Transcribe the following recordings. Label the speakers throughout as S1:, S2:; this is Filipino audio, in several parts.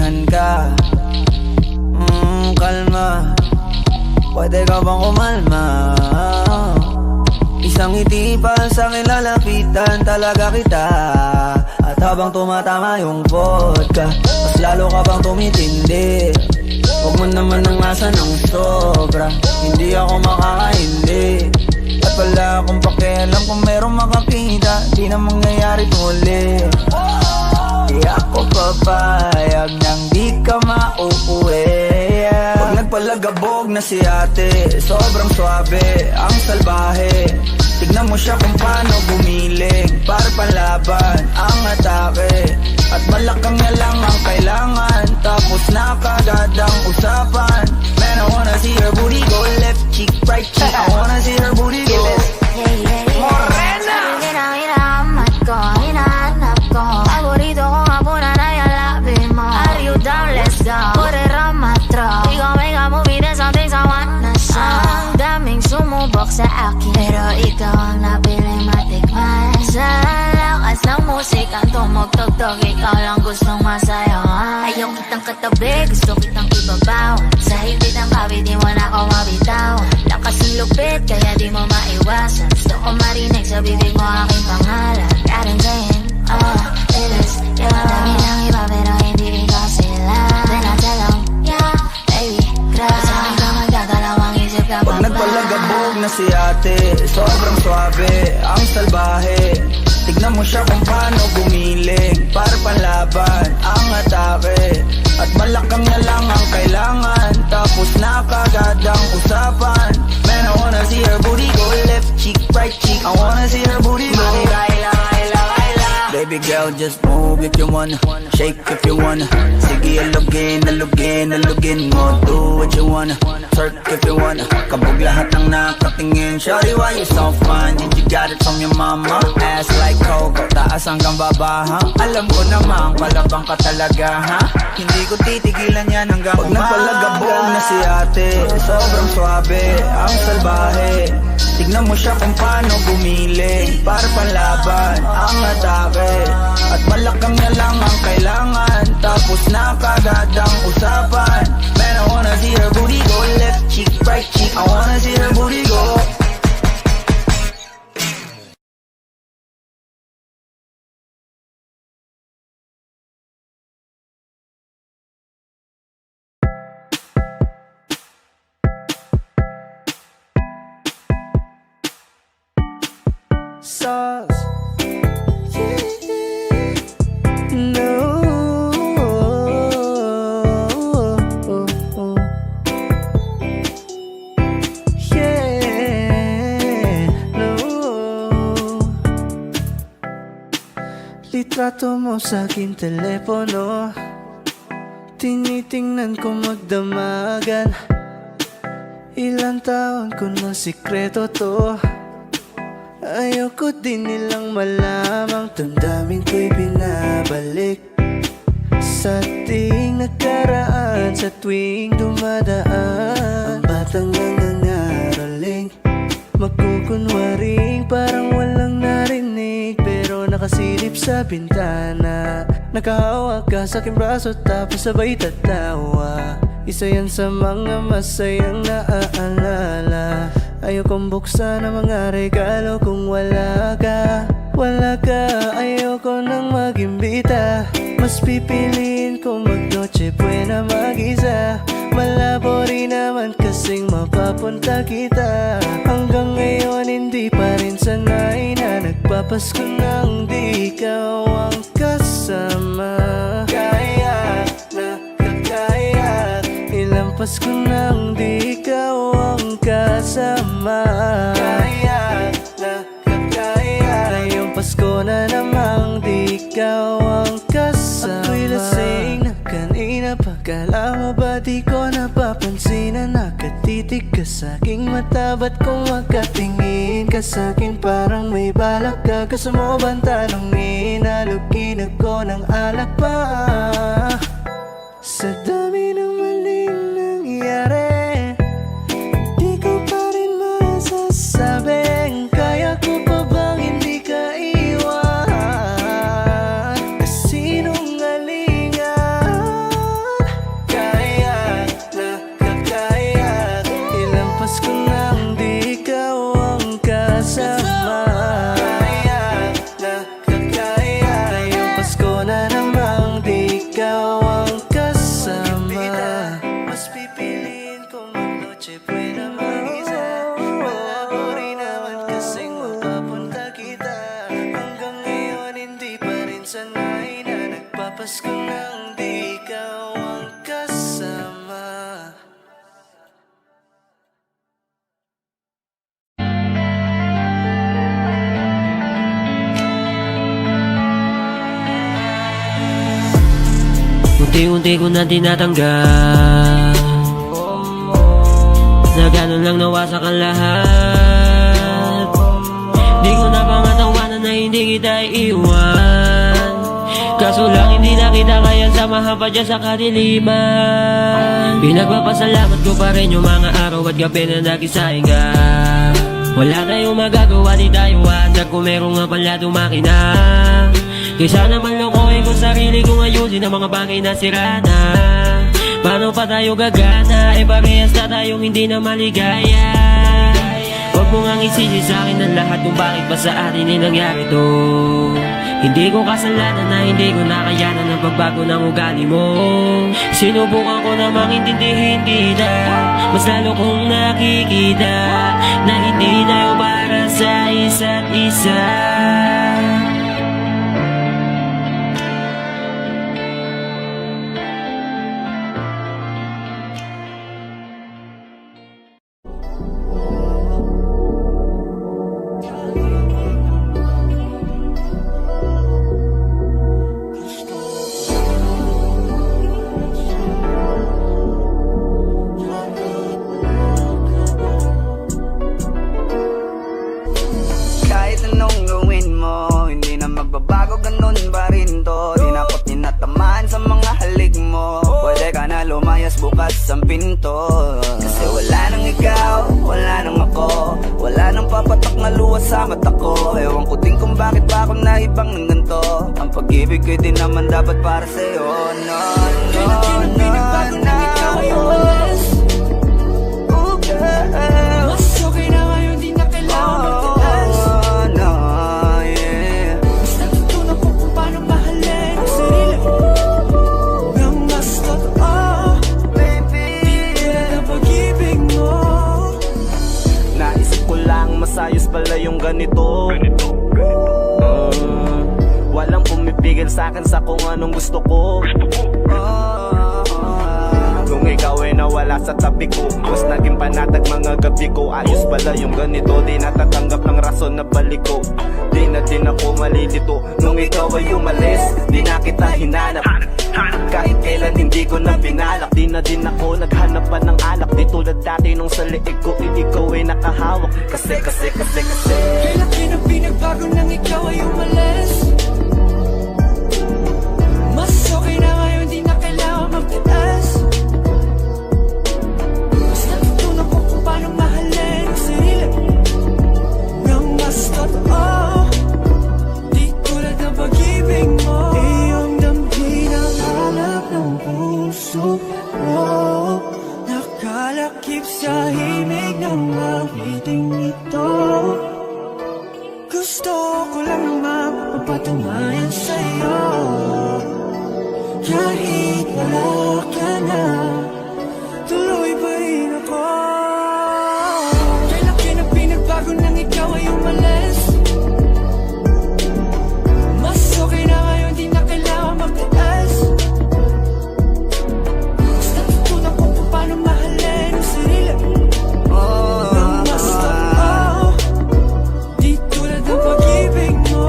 S1: Pinagsisisihan ka. Kalma, pwede ka bang kumalma? Isang ngiti pa sa akin lalapitan talaga kita. At habang tumatama yung vodka, mas lalo ka bang tumitindi. Huwag mo naman ang asa ng sobra, hindi ako makakaindi. At wala akong pakialam kung merong makakita, di na mangyayari muli. Di ako papayag nang di ka mauuwi. Pag nagpalagabog na si ate, sobrang swabe, ang salbahe. Tignan mo siya kung paano gumiling, para panlaban ang atake. At malakang na lang ang kailangan, tapos na kagad ang usapan. Man, I wanna see her booty go left cheek, right cheek. I wanna see her booty go Morena!
S2: Hinahanap ko, hinahanap ko. Paborito ko nga po na nayalapin mo. Are you down? Let's go. Put it on my throat. We gon' make a movie, there's some things I wanna show. Ang daming sumubok sa akin, pero ikaw ang napiling matikman. Sa lakas ng musikang tumugtog-tog, ikaw lang gustong masayawan. Ayaw kitang katabi, gusto kitang ibabaw. Sa higit ng bawi, di mo na ako mabitaw. Lakas ng lupit, kaya di mo maiwasan. Gusto ko marinig sa bibig mo aking pangalan. God, I'm saying, it is you. Dami ng iba pero hindi ikaw sila. Then I tell them, yeah, baby, grabe. Sa akin ka magdadalawang isip ka pa ba?
S1: Pag nagpalagabog na si ate, sobrang swabe, ang salbahe. Tignan mo siya kung paano gumiling, para panlaban ang atake. At malakang na lang ang kailangan, tapos na kagad ang usapan. Man, I wanna see her booty go left cheek, right cheek. I wanna see her booty go Kaila. Baby girl, just move if you wanna, shake if you wanna. Sige, alugin mo, do what you wanna. Twerk if you wanna, kabog lahat ng nakatingin. Shawty, why you so fine? Did you got it from your mama? Ass like Coco, taas hanggang baba, ha? Alam ko namang palabang ka talaga, ha? Hindi ko titigilan yan hanggang pag nagpalagabog na si ate, sobrang swabe, ang salbahe. Tignan mo siya kung paano gumiling, para panlaban ang atake. At malakang na lang ang kailangan, tapos na kagad ang usapan. Man, I wanna see her booty go left cheek, right cheek. I wanna see her booty go. Sauce. Litrato mo sa aking telepono, tinitingnan ko magdamagan. Ilang taon ko na sikreto to, ayoko din nilang malamang. Damdamin ko'y binabalik sa ating nakaraan, sa tuwing dumadaan. Ang batang nangangaraling, magkukunwaring parang walang narinig, pero nakasilip sa bintana. Nakahawak ka sa aking braso tapos sabay tatawa. Isa yan sa mga masayang naaalala. Ayokong buksan ang mga regalo kung wala ka. Wala ka, ayoko nang mag-imbita. Mas pipiliin kong mag-noche buena mag-isa. Malabo rin naman kasing mapapunta kita. Hanggang ngayon hindi pa rin sanay na nagpapasko nang di ikaw ang kasama. Kaya na kakaya, ilang Pasko nang di ikaw ang kasama. Kaya na kakaya, ngayong Pasko na namang di ikaw ang kasama. Ako'y lasing na kanina pa, kala mo ba di ko napapansin na nakatitig ka sa aking mata? Ba't kung makatingin ka sa akin parang may balak ka? Gusto mo bang tanongin? Halugin ako ng alak pa. Sa dami ng maling nangyari, di ko pa rin masasabing kaya ko pa bang hindi ka iwan? Kasinungalingan,
S3: Unti-unti ko na tinatanggap na ganun lang nawasak ang lahat. Di ko na pangatawanan na hindi kita iiwan, kaso lang hindi na kita kaya samahan pa dyan sa kadiliman. Pinagpapasalamat ko pa rin yung mga araw at gabi na nagisayang ka. Wala tayong magagawa, di tayo aandar kung meron nga pala tumakina. Kaysa naman lokohin ko sarili kong ayusin ang mga bagay na sira na. Paano pa tayo gagana? Parehas na tayong hindi na maligaya. Huwag mo ngang isisi sa akin ang lahat kung bakit pa sa atin ay nangyari to. Hindi ko kasalanan na hindi ko nakayanan ang pagbago ng ugali mo. Sinubukan ko namang intindihin kita, mas lalo kong nakikita na hindi tayo para sa isa't isa.
S1: Magbabago ganun ba rin to? Di na ko tinatamaan sa mga halik mo. Pwede ka na lumayas bukas ang pinto, kasi wala nang ikaw, wala nang ako, wala nang papatak na luha sa mata ko. Ewan ko din kung bakit pa ako naibang ng ganito. Ang pag-ibig ko'y di naman dapat para sa'yo. No, no, no, na ikaw ay umalis. Oh girl, mas okay na ngayon, di na kailangan magtigas. Masayos pala yung ganito. Walang pumipigil sa'kin sa kung anong gusto ko. Kung ikaw ay nawala sa tabi ko, mas naging panatag mga gabi ko. Ayos pala yung ganito, di natatanggap ng rason na balik ko. Di na din ako malilito nung ikaw ay umalis. Di na kita hinanap, kahit kailan hindi ko na pinalak. Di na din ako naghanap pa ng alak. Di tulad dati nung sa liig ko, ikaw ay nakahawak. Kasi kailan kinang pinagbago nang ikaw ay umalis. Mas okay na ngayon, di na kailangan magtitas. Mas natutunan ko kung paano mahalin ang sarili nang mas totoo. Di tulad ng pag-ibig mo. Iyong damhin ang hanap ng puso ko, nakalakip sa himig ng awiting ito. Gusto ko lang naman mapatunayan sa'yo, kahit wala ka na, tuloy pa rin ako. Kailan kinang pinagbago nang ikaw ay umalis. Mas okay na ngayon, di na kailangan magtiis. Mas natutunan ko kung paano mahalin ang sarili nang mas totoo. Di tulad ng pag-ibig mo.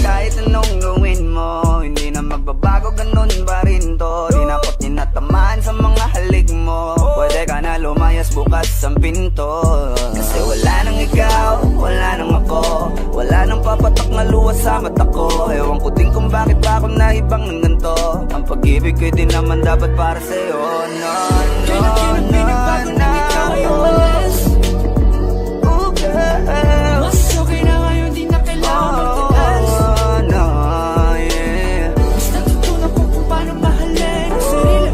S1: Kahit anong gawin mo, hindi na magbabago, ganun ba rin to? Di na ko tinatamaan sa mga halik mo. Pwede ka na lumayas bukas ang pinto, kasi wala nang ikaw, wala nang ako, wala nang papatak na luha sa mata ko. Ewan ko din kung bakit pa ako naibang ng ganito. Ang pag-ibig ko'y di naman dapat para sa'yo. No, no, no, na ikaw ay umalis. Oh girl, mas okay na ngayon, di na kailangan magtigas. No, yeah. Mas natutunan ko kung paano mahalin ang sarili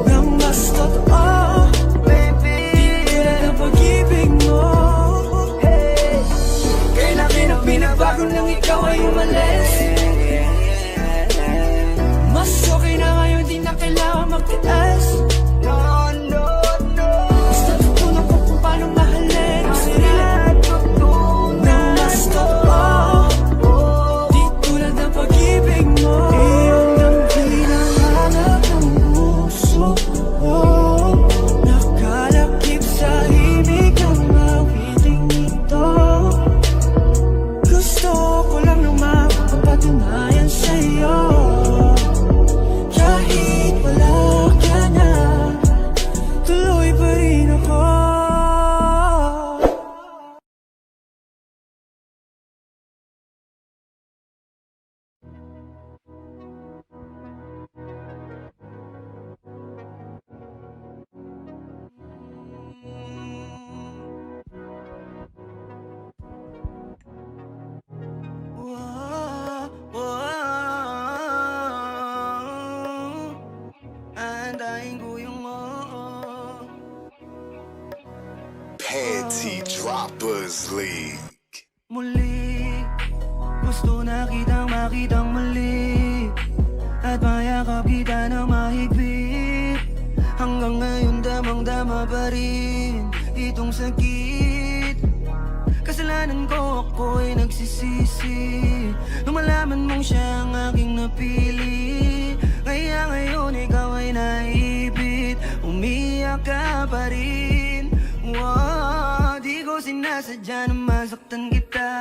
S1: nang mas totoo. Baby, di tulad ng pag-ibig mo. Hey, kailan kinang pinagbago nang ikaw ay umalis. Mas okay na ngayon, di na kailangan magtiis. No, no, no. Mas natutunan ko kung paano mahalin ang sarili nang mas totoo. Di tulad ng pag-ibig mo. Iyong damhin ang hanap ng puso ko, nakalakip sa himig ng awiting ito. Gusto ko lang naman mapatunayan sa'yo, Aantayin ko yung oo.
S4: Panty Droppers League.
S1: Muli, gusto na kitang makitang muli, at mayakap kita ng mahigpit. Hanggang ngayon damang-dama pa rin itong sakit. Kasalanan ko, ako'y nagsisisi nung malaman mong siya ang aking napili. Kaya ngayon ikaw ay naipit, umiyak ka pa rin. Wow, di ko sinasadya na masaktan kita.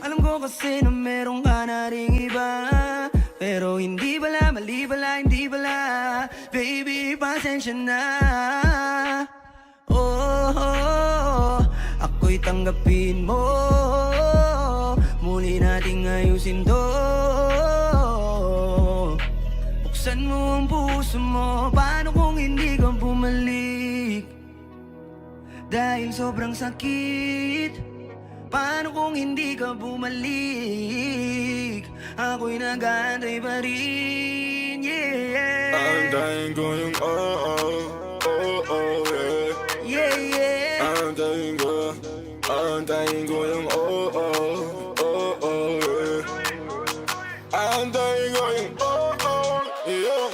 S1: Alam ko kasi na meron ka na ring iba, pero hindi bala, mali bala, hindi bala. Baby, pasensya na. Oh, ako'y tanggapin mo. Muli nating ayusin to. Buksan mo ang puso mo. Paano kung hindi ka bumalik? Dahil sobrang sakit. Paano kung hindi ka bumalik? Ako'y nag-aantay pa rin, yeah.
S4: Aantayin ko yung oo, yeah.
S1: Yeah, yeah.
S4: Aantayin ko yung oo, yeah. Aantayin ko yung oo, yeah.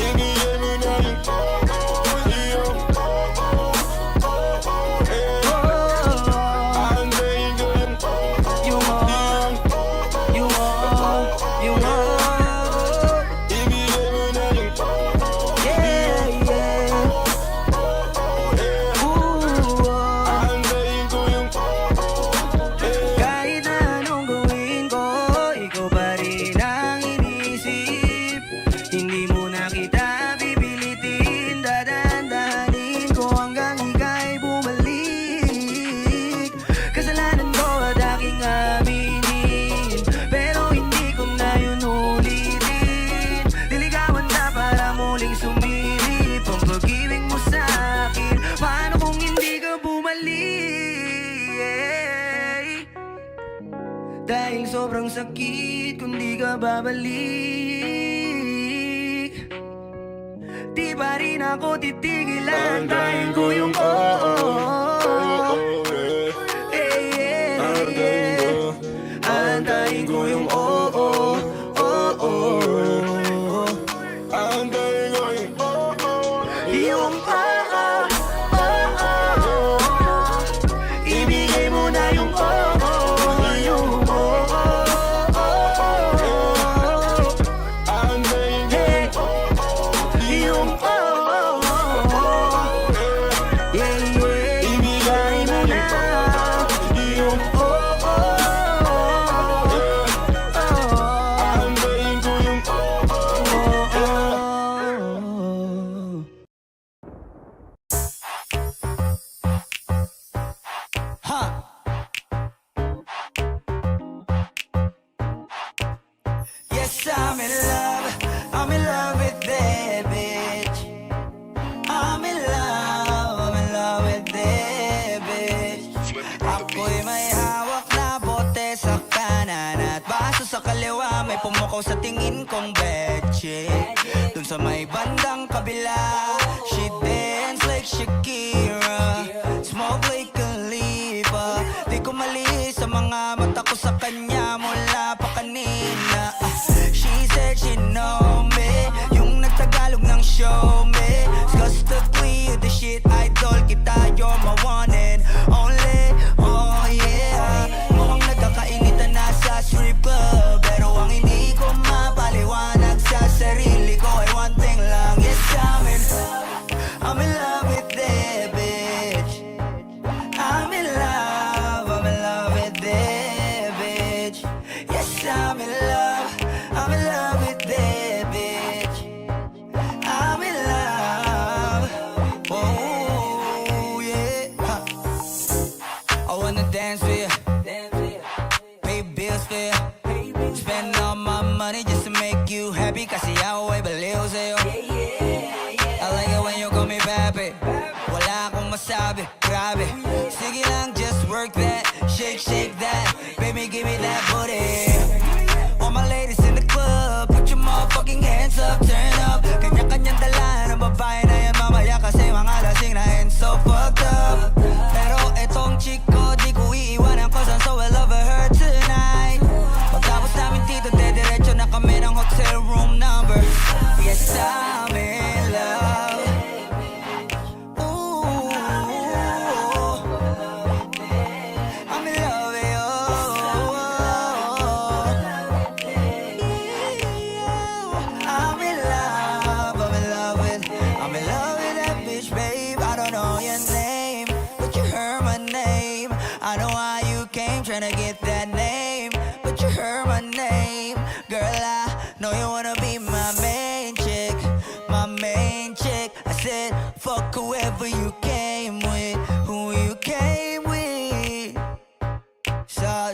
S4: Ibigay mo na yung oo, yeah. Aantayin ko yung
S1: Yung all, yung all, yung all.
S4: ibigay mo na yung
S1: Yeah, yeah. Ooh, oh.
S4: Aantayin ko yung
S1: Kahit na anong gawin ko, ikaw pa rin ang inisip. Hindi mo na kita pipilitin, dadandahanin ko hanggang ika'y bumalik. Kasalanan ko at aking aminin, pero hindi ko na yun ulitin. Niligawan na para muling sumilip ang pag-ibig mo sa'kin. Paano kung hindi ka bumalik? Dahil sobrang sakit kung di ka babalik. Di pa rin ako titigil. Aantayin ko yung oo, yeah, yeah. Aantayin ko yung oo,
S4: Aantayin ko yung
S1: yung ibigay mo na yung yung
S4: Aantayin ko
S1: yung yeah, yeah. Ibigay mo na yung
S4: Aantayin ko yung
S1: Yes, I'm in love with that bitch. I'm in love with that bitch. Ako'y may hawak na bote sa kanan at baso sa kaliwa, may pumukaw sa tingin kong betche. Dun sa may bandang kabila, she dance like Shakira, smoke like Khalifa. Di ko mali sa mga mata ko sa kanya mula pa kanina. She said she know me, yung nagtagalog ng show me. Disgustingly, you the shit idol kita, you're my one and only. Oh yeah, mukhang nagkakainitan na sa strip club, pero ang hindi ko mapaliwanag sa sarili ko ay one thing lang. Yes, I'm in love with that bitch. I'm in love with that bitch. Yes, I'm in love with that bitch. I'm in love. Oh yeah. Huh. I wanna dance with you, pay bills for you, spend all my money just to make you happy. Kasi ako'y baliw sa'yo. I like it when you call me papi. Wala akong masabi, grabe. Sige lang, just work that, shake that. Baby, give me that booty. All my ladies in the club,
S5: know you wanna be my main chick, my main chick. I said, fuck whoever you came with, who you came with. So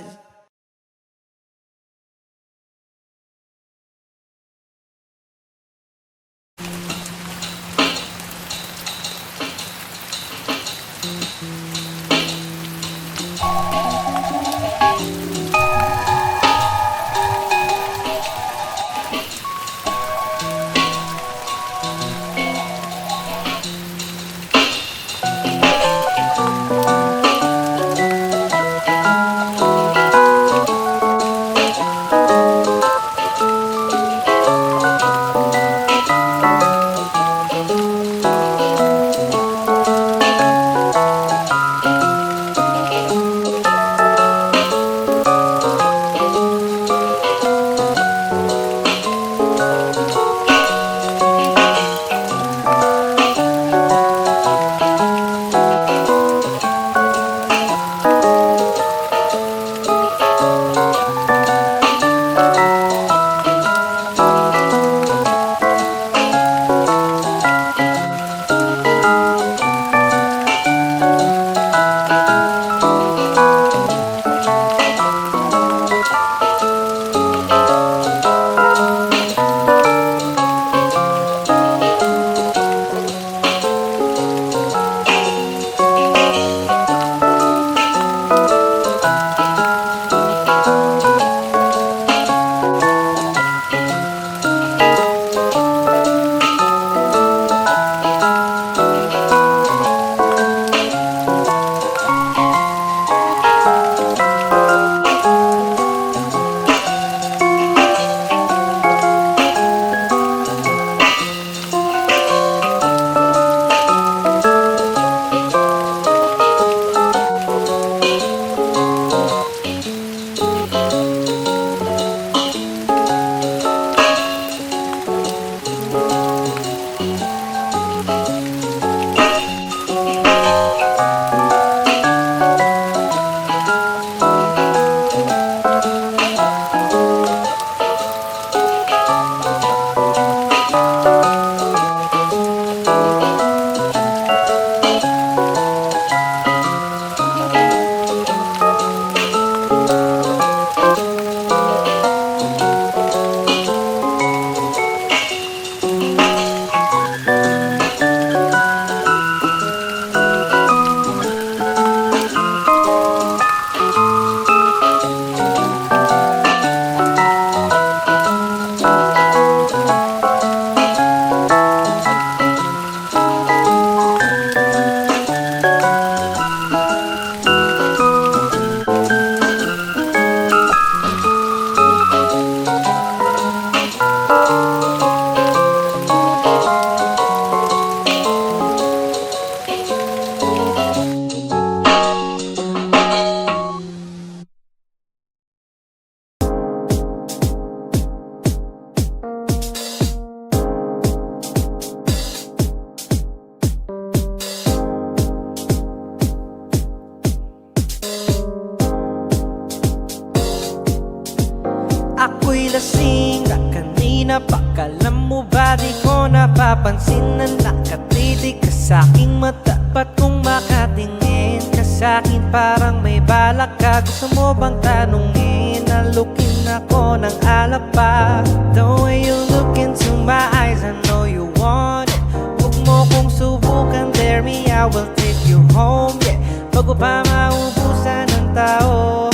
S6: ako'y lasing na kanina pa. Alam mo ba di ko napapansin na nakatitig ka sa'king mata? Ba't kung makatingin ka sa'kin parang may balak ka? Gusto mo bang tanungin? Nalukin ako ng alak pa. The way you look into my eyes, I know you want it. Huwag mo kong subukan, dare me, I will take you home, yeah. Bago pa maubusan ng tao,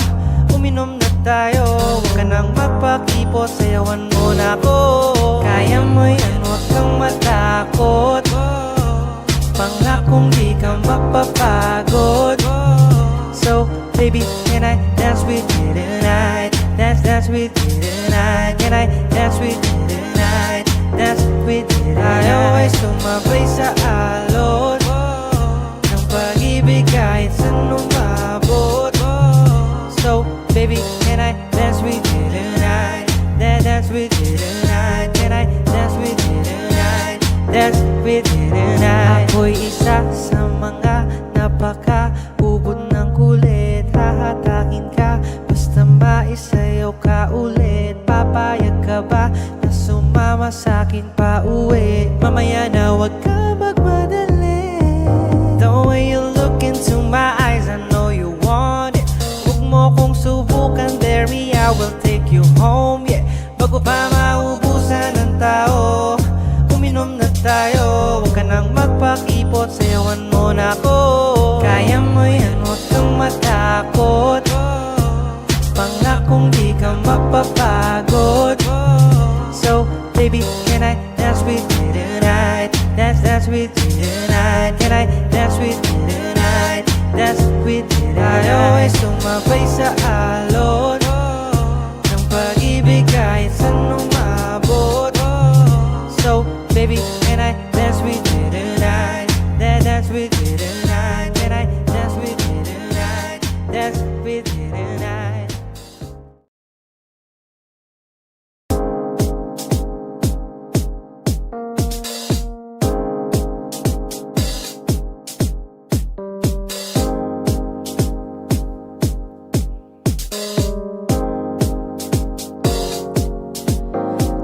S6: uminom na tayo. Huwag ka nang magpakipot, sayawan mo na ako. Kaya mo yan, huwag kang matakot. Pangakong di ka mapapagod. So, baby, can I dance with you tonight? Dance with you tonight. Can I dance with you tonight? Dance with you tonight. Ayaw ay sumabay sa alot ng pag-ibig kahit saan umabot. So, baby, can I dance with you tonight? Dance with you tonight. Can I dance with you tonight? Dance with you tonight. Ako'y isa sa mga napaka-ubod ng kulit. Hahatakin ka basta maisayaw ka ulit. Papayag ka ba na sumama sa'kin pa uwi. Mamaya na wag ka magmadali. The way you look into my eyes, I know you want it. Huwag mo kong subukan, dare me, I will take you home, yeah. Bago pa maubusan ng tao, uminom na tayo. Huwag ka nang magpakipot, sayawan mo na ako. Kaya mo yan, huwag kang matakot. Pangakong di ka mapapagod. So, baby, can I dance with you tonight? Dance with you tonight. Can I dance with you tonight? Dance with you tonight. Always sumabay sa alon ng pag-ibig kahit saan umabot. So, baby, can I dance with you tonight? Dance with you tonight. Can I dance with you tonight? Dance with you tonight.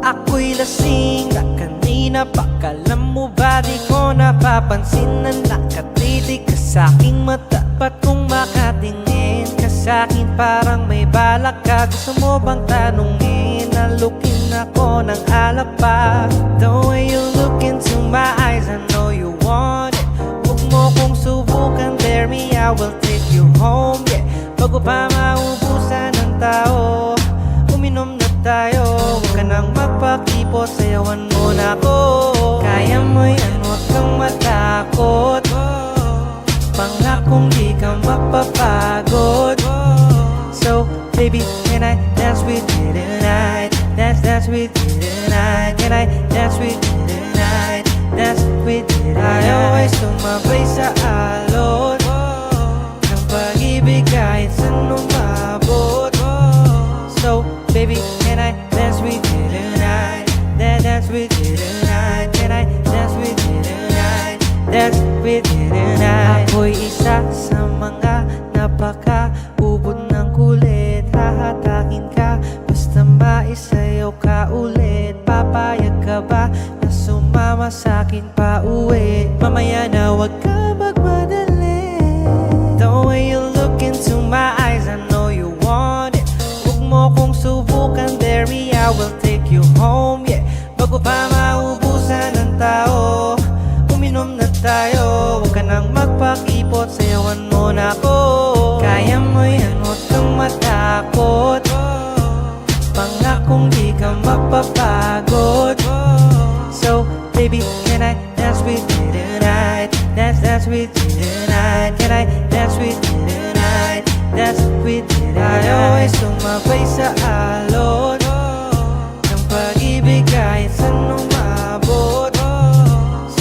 S6: Ako'y lasing na kanina pa. Kalam mo ba di ko napapansin na nakatitig ka sa'king mata? Ba't kung makatingin ka sa'kin parang may balak ka? Gusto mo bang tanungin? Nalukin ako ng alap pa. The way you look into my eyes, I know you want it. Huwag mo kong subukan, dare me, I will take you home, yeah. Bago pa maubusan ng tao, uminom na tayo. Huwag ka nang magpakipot, sayawan mo na ako. Kaya mo yan, huwag kang matakot. Pangakong di ka mapapagod. So, baby, can I dance with you tonight? Dance with you tonight. Can I dance with you tonight? Dance with you tonight. Always sumabay sa alon ng pag-ibig kahit saan umabot. So, baby, can I dance with you tonight? Dance with you tonight. Can I dance with you tonight? Dance with you tonight. Ako'y isa sa mga napaka-ubod ng kulit. Hahatakin ka, basta maisayaw ka ulit. Papayag ka ba na sumama sa'kin pa uwi? Mamaya na wag ka magmadali. The way you look into my eyes, I know you want it. Huwag mo kong subukan, dare me, I will take you home, yeah. Bago pa maubusan ng tao, uminom na tayo. Huwag ka nang magpakipot, sayawan mo na ako. Kaya mo yan, huwag kang matakot. Pangakong di ka mapapagod. So, baby, can I dance with you tonight? Dance with you tonight. Can I dance with you tonight? Dance with you tonight. Always sumabay sa alon ng pag-ibig kahit saan umabot.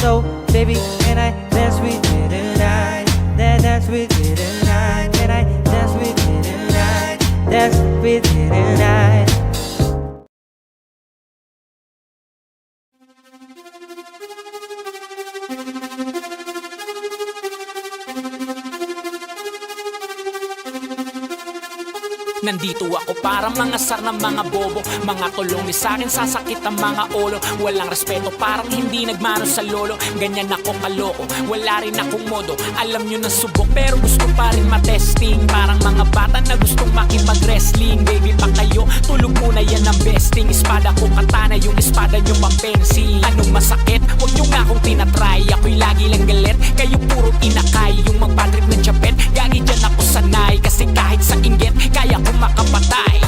S6: So, baby, can I dance with you tonight? Dance with you tonight. Can I dance with you tonight? Dance with you tonight.
S7: Nandito ako para mangasar ng mga bobo. Mga tulong ni sa'kin sasakit ang mga ulo. Walang respeto parang hindi nagmano sa lolo. Ganyan ako kaloko, wala rin akong modo. Alam nyo na subok pero gusto pa rin matesting. Parang mga bata na gustong makipag-wrestling. Baby pa kayo, tulog muna yan ang besting. Espada ko katana, yung espada nyo pang pensi. Anong masakit? Huwag nyo nga akong tinatry. Ako'y lagi lang galit, kayo puro inakay. Yung magpadrip ng chapet, gagi dyan ako sanay. Kasi kahit sa inggit, kaya ko makapatay.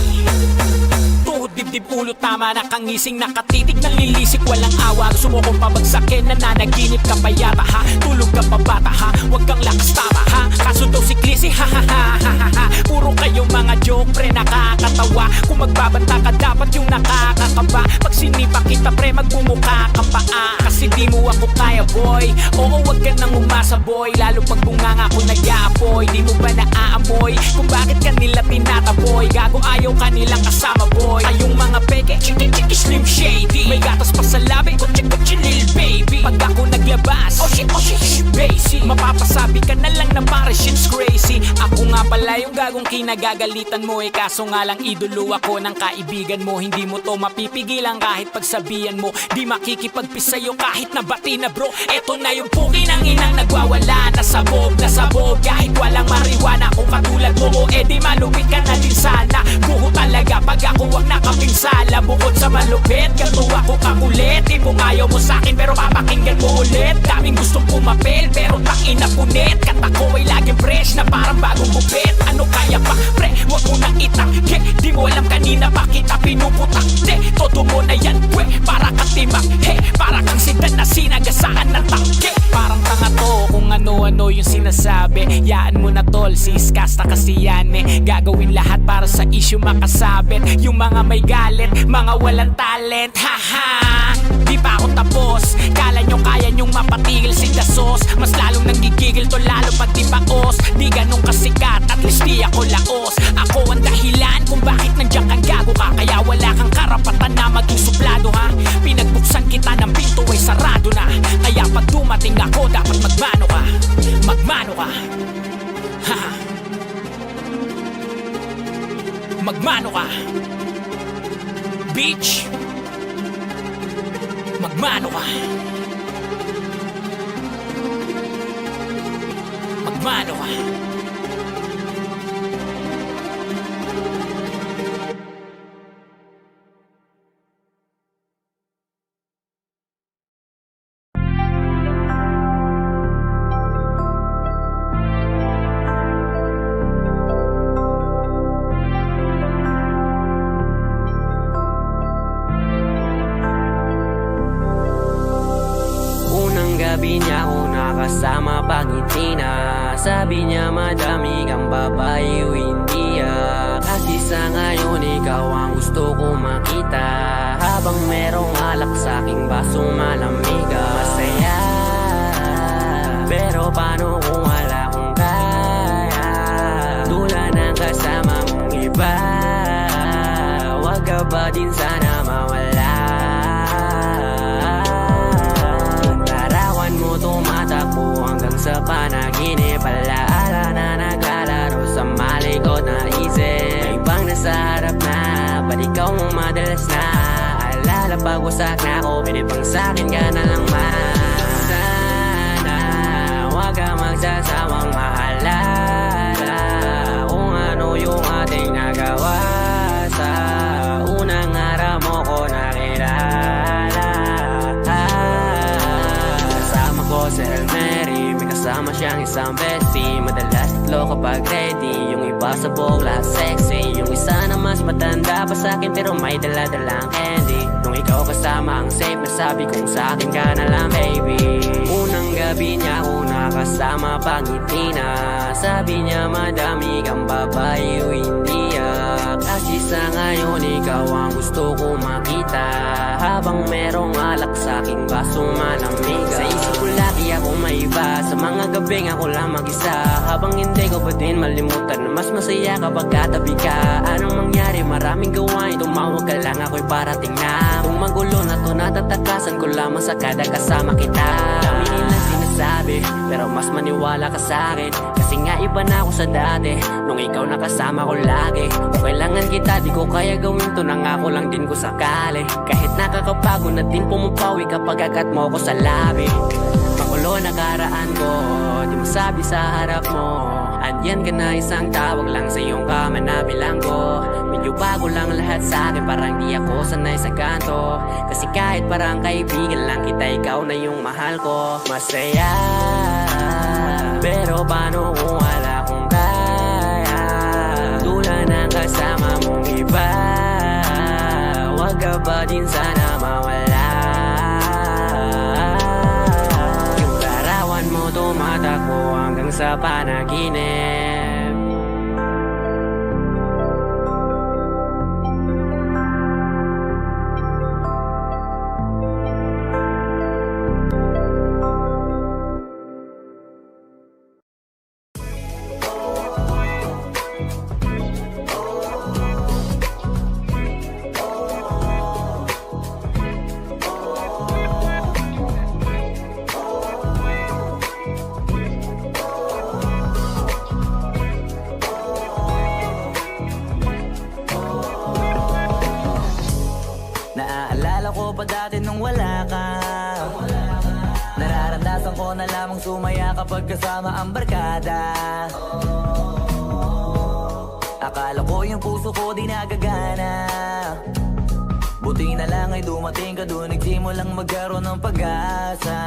S7: Tuhod, dibdib, ulo, tama na kangising. Nakatitig, nalilisik, walang awa. Gusto mo kong pabagsakin, nananaginip ka pa yata ha. Tulog ka pa bata ha, huwag kang lakas tama ha. Kaso daw si Clissy, ha ha ha ha ha ha. Puro kayo mga joke pre, nakakatawa. Kung magbabanta ka dapat yung nakakakaba. Pag sinipa kita pre, magbumuka ka pa kasi di mo ako kaya boy. Oo, wag ka nang umasa boy. Lalo pag bunganga ko nag-aapoy. Di mo ba naaamoy kung bakit kanila tinataboy? Gago ayaw kanilang kasama boy. Kayong mga peke, chiki chiki slim shady. May gatas pa sa labi, kutsi kutsi lil baby. Pag ako naglabas, oh shit basic. Mapapasabi ka na lang na parang shit's crazy. Ako nga pala yung gagong kinagagalitan mo kaso nga lang idolo ako ng kaibigan mo. Hindi mo to mapipigilan kahit pagsabihan mo. Di makikipagpis sa'yo kahit nabati na bro. Eto na yung puki ng inang nagwawala. Nasabog, kahit walang mariwana. Kung katulad mo o di malupit ka na din sana. Buho talaga pag ako wag nakapinsala. Bukod sa malupit, ganto ako kakulit. Di mo ayaw mo sa'kin pero papakinggan mo ulit. Daming gustong pumapel pero takin na punit. Katako ay laging fresh na parang bagong bupit. Ano kaya pa pre, wag mo nang itangke. Di mo alam kanina pa kita pinuputak. Todo mo na yan pwe, para kang timak. Para kang sidan na sinagasaan ng tangke. Parang tanga to kung ano-ano yung sinasabi. Yaan mo na tol, siskasta kasi yan Gagawin lahat para sa issue makasabit. Yung mga may galit, mga walang talent. Haha, di pa ako tapos. Kala nyo kaya nyong mapatigil si Dasos. Mas lalong nanggigigil to lalo pag di baos. Di ganun kasikat, at least di ako laos. Ako ang dahilan kung bakit nandiyan kang gago ka. Kaya wala kang karapatan na maging suplado ha. Pinagbuksan kita ng pinto ay sarado na. Kaya pag dumating ako dapat magmano ka. Magmano ka. Haha, magmano ka. Bitch, magmano ka. Magmano ka.
S3: Gabi niya ako nakasama pangiti na. Sabi niya madami kang babae o hindi Kasi sa ngayon ikaw ang gusto ko makita. Habang merong alak sa aking basong malamig masaya. Pero paano kung wala kong kaya? Tulad ng kasama mong iba. Wag ka ba din sana mawala? Tumatakbo hanggang sa panaginip. Alaala na naglalaro sa malikot na isip. May ibang nasa harap na, ba't ikaw mong madalas na? Alala pag wasak na ako, pinipang sa'kin ka na lang man. Sana wag ka magsasawang maalala kung ano yung ating nagawa. Sa unang araw mo ko nakilala. Si Hail Mary, may kasama siyang isang bestie. Madalas tatlo kapag ready. Yung iba sa bogla, sexy. Yung isa na mas matanda pa sa'kin pero may dala-dalang candy. Nung ikaw kasama ang safe na sabi kong sa'kin ka na lang baby. Unang gabi niya ako nakasama pangiti na. Sabi niya madami kang babae o hindi Kasi sa ngayon ikaw ang gusto ko makita. Habang merong alak sa'king basong malamig. Sa isip ko lagi ako maiba. Sa mga gabing ako lang mag-isa. Habang hindi ko pa din malimutan na mas masaya kapag katabi ka. Anong mangyari? Maraming gawain. Tumawag ka lang ako'y parating na. Kung magulo na to natatakasan ko lamang sa kada kasama kita. Dami nilang sinasabi pero mas maniwala ka sa'kin. Kasi nga iba na ako sa dati. Nung ikaw nakasama ko lagi. Kung kailangan kita di ko kaya gawin to. Nangako lang din ko sakali. Kahit nakakapagod na din pumapawi kapag agat mo ko sa labi. Makulo na karaan ko, di mo sabi sa harap mo. Andyan ka na isang tawag lang sa iyong kama na bilanggo. Medyo bago lang lahat sa akin, parang di ako sanay sa kanto. Kasi kahit parang kaibigan lang kita, ikaw na yung mahal ko. Masaya, pero paano kung wala kong kaya? Tulad ng kasama mong iba. Wag ka ba din sana mawala? Tumatakbo hanggang sa panaginip.
S5: Akala ko pa dati nung wala ka, nararamdasan ko na lamang sumaya kapag kasama ang barkada. Akala ko yung puso ko di nagagana, buti na lang ay dumating ka doon, nagsimulang magkaroon ng pag-asa.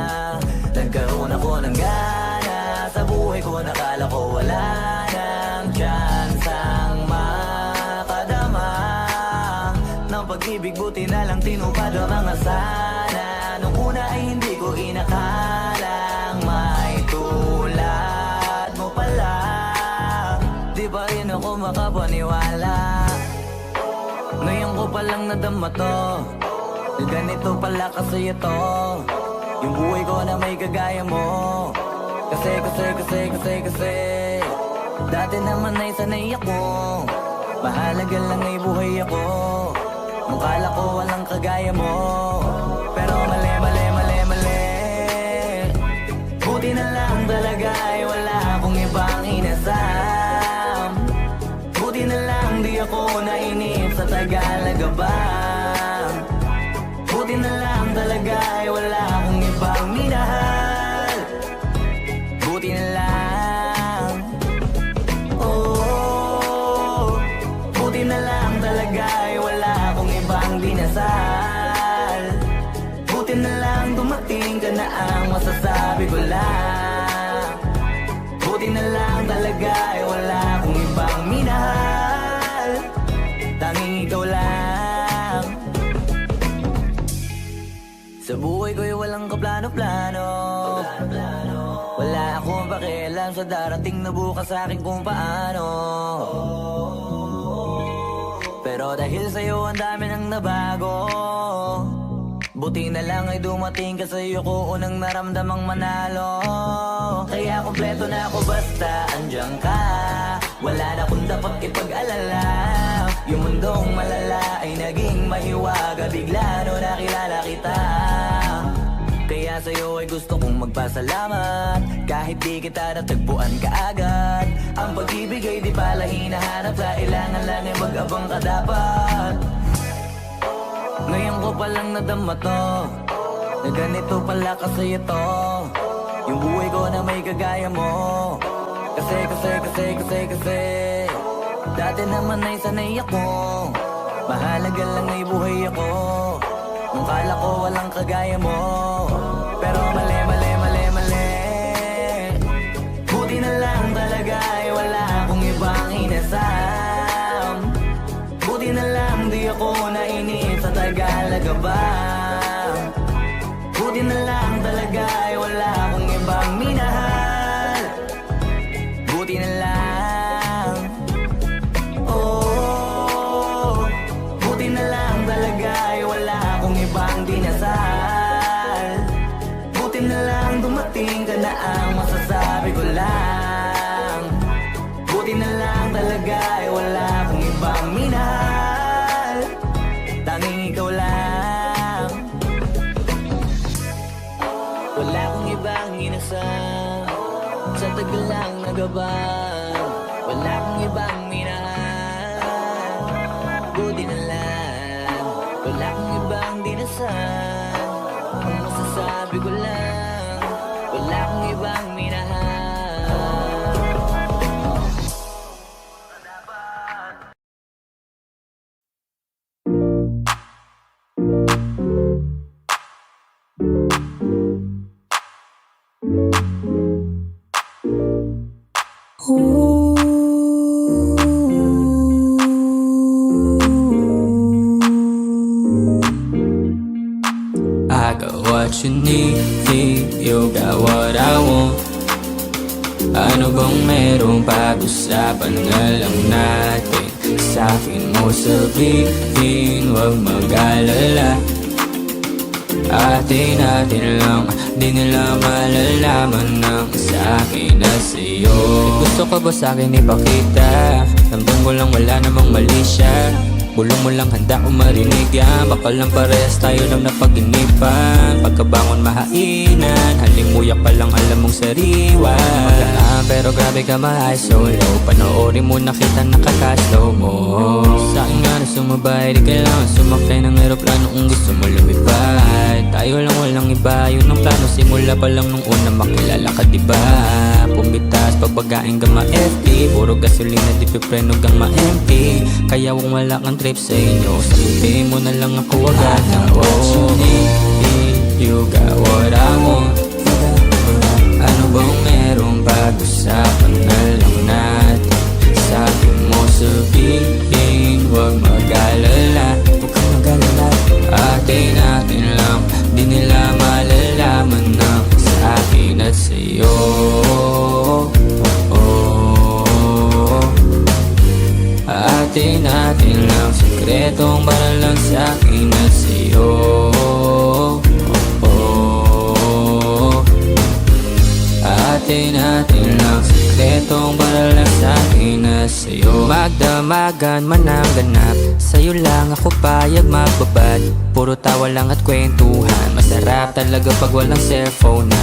S5: Nagkaroon ako ng gana sa buhay ko, nakala ko wala nang chance ang makadama ng pag-ibig, buti na lang tinupad ang mga sana. Nung una ay hindi ko inakalang may tulad mo pala, di ba rin ako makapaniwala. Ngayon ko palang nadama to, na ganito pala kasi ito, yung buhay ko na may kagaya mo. Kasi dati naman ay sanay ako, mahalaga lang ay buhay ako. Nung kala ko walang kagaya mo, pero mali. Buti na lang talaga ay wala akong ibang inasam. Buti na lang di ako nainip sa Tagalaga ba. Buti na lang talaga ay wala akong ibang minahal. Buti na lang, oh, buti na lang talaga ay wala akong ibang dinasal. Buti na lang dumating ka na ang masasabi ko lang. Buti na lang talaga ay wala akong ibang minahal, tanging ikaw lang. Sa buhay ko'y walang kaplano-plano, wala akong pakialam sa darating na bukas sa akin kung paano. Pero dahil sa'yo ang dami nang nabago, buti na lang ay dumating ka, sa'yo ko unang naramdamang manalo. Kaya kompleto na ako basta andyan ka, wala na akong dapat ipag-alala. Yung mundong malala ay naging mahiwaga bigla no nakilala kita. Kaya sa'yo ay gusto kong magpasalamat, kahit di kita natagpuan kaagad. Ang pag-ibig ay di pala hinahanap, kailangan lang ay mag-abang ka dapat. Ngayon ko palang nadama to, na ganito pala kasi ito, yung buhay ko na may kagaya mo. Kasi dati naman ay sanay ako, mahalaga lang ay buhay ako. Nung kala ko walang kagaya mo, pero mali. Buti na lang talaga ay wala akong ibang inasam. Buti na lang di ako nainip sa Tagalaga ba. Buti na lang talaga ay wala akong ibang minahal. Buti na lang, oh, buti na lang talaga ay wala akong ibang dinasal. Buti na lang dumating ka na ang masasabi ko lang. Buti na lang talaga ay wala akong ibang minahal, tanging ikaw lang. Wala akong ibang inasam sa tagal lang nagabang, wala akong ibang minahal. Buti na lang, wala akong ibang dinasal. Ang masasabi ko lang, wala akong ibang minahal.
S3: I got what you need, you got what I want. Ano bang merong pag-usapan na lang natin? Sa'kin mo sabihin, huwag mag-alala. Atin lang, di nila malalaman ng sa'kin na sa'yo. Gusto ka ba sa'kin ipakita? Ramdam ko lang wala namang mali siya.
S8: Bulong mo lang handa ko marinig yan. Baka lang parehas tayo lang napag-inipan. Pagkabangon mahainan, halimuyak pa lang alam mong sariwa. Magaan pero grabe ka ma-high solo. Panoorin mo nakita nakaka-slow mo. Sa akin nga na sumabay, di kailangan sumakay ng aeroplano kung gusto mo lumipad. Tayo lang walang iba, yun ang plano. Simula pa lang nung una makilala ka diba. Pumitas pagbagain ka ma-FT. Puro gasolina di pipreno kang ma-empty. Kaya kung wala kang trip sa inyo, sabihin mo na lang ako agad na oh, you got what I want. Ano bang merong pag-usapan na lang natin? Sabi mo sabihin, huwag mag-alala. Huwag kang mag-alala. Atin natin lang, di nila malalaman na sa akin at sa'yo. Atin natin lang, sekretong para lang sa akin at sa'yo. Atin natin lang, sekretong para lang sa akin at sa'yo. Magdamagan man ang ganap, sa'yo lang ako payag magbabad. Puro tawa lang at kwentuhan, masarap talaga pag walang cellphone na.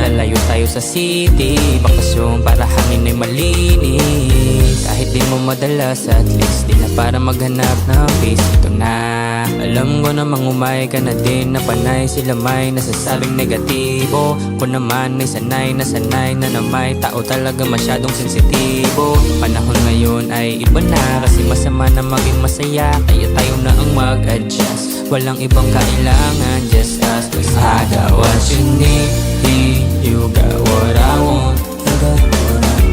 S8: Lalayo tayo sa city, bakasyon para hangin ay malinis. Kahit di mo madalas at least di na para maghanap ng peace. Ito na, alam ko namang umay ka na din na panay. Sila may nasasabing negatibo, ko naman ay sanay na may tao talaga masyadong sensitibo. Panahon ngayon ay iba na, kasi masama na maging masaya. Kaya tayo na ang mag-adjust, walang ibang kailangan, just us. Cause I got what you need, you got what I want.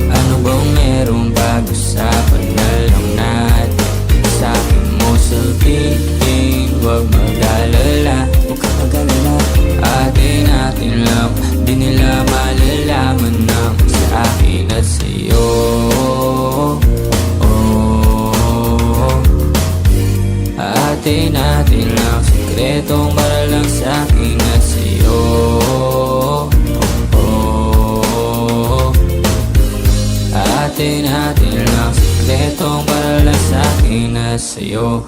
S8: Ano bang merong pag-usapan na lang natin? Sabi mo sabihin, huwag mag-alala. Huwag kang mag-alala. Atin natin lang, di nila malalaman na sa akin at sa'yo. Atin natin lang, sekretong para lang sa akin at sa'yo. Atin natin lang, sekretong para lang sa akin at sa'yo.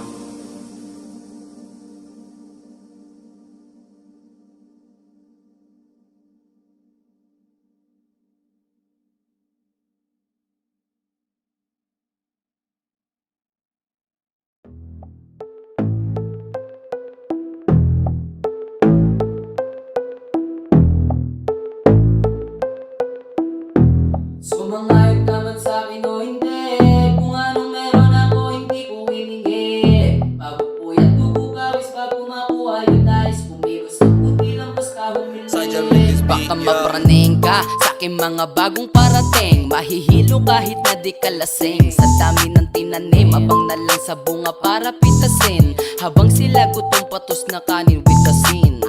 S6: Sumangayon ka man sa'kin o hindi, kung anong meron ako hindi ko hiningi. Bago puyat bubugawis bago makuha yung nais, kumilos ang puti lang basta humili.
S9: Baka mapraning ka sa aking mga bagong parating. Mahihilo kahit na di ka lasing. Sa dami ng tinanim, abang na lang sa bunga para pitasin. Habang sila gutom patos na kanin with asin.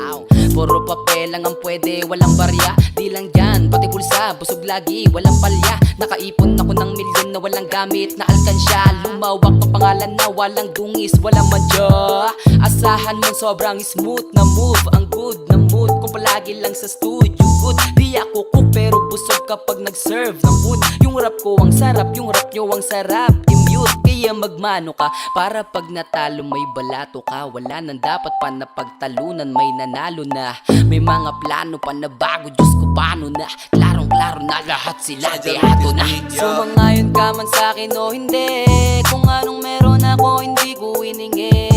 S9: Puro papel lang ang pwede, walang barya. Di lang dyan, pati bulsa, busog lagi, walang palya. Nakaipon ako ng milyon na walang gamit na alkansya. Lumawak ang pangalan na walang dungis, walang madya. Asahan mo sobrang smooth na move, ang good na mood kung palagi lang sa studio good. Di ako cook pero busog kapag nag-serve ng food. Yung rap ko ang sarap, yung rap nyo ang sarap. I-mute, kaya magmano ka para pag natalo may balato ka. Wala nang dapat pa na pagtalunan, may nanalo na. May mga plano pa na bago, Diyos ko paano na. Klarong klaro na lahat sila dehato na.
S6: Sumangayon ka man sa'kin o hindi, kung anong meron ako hindi ko hiningi.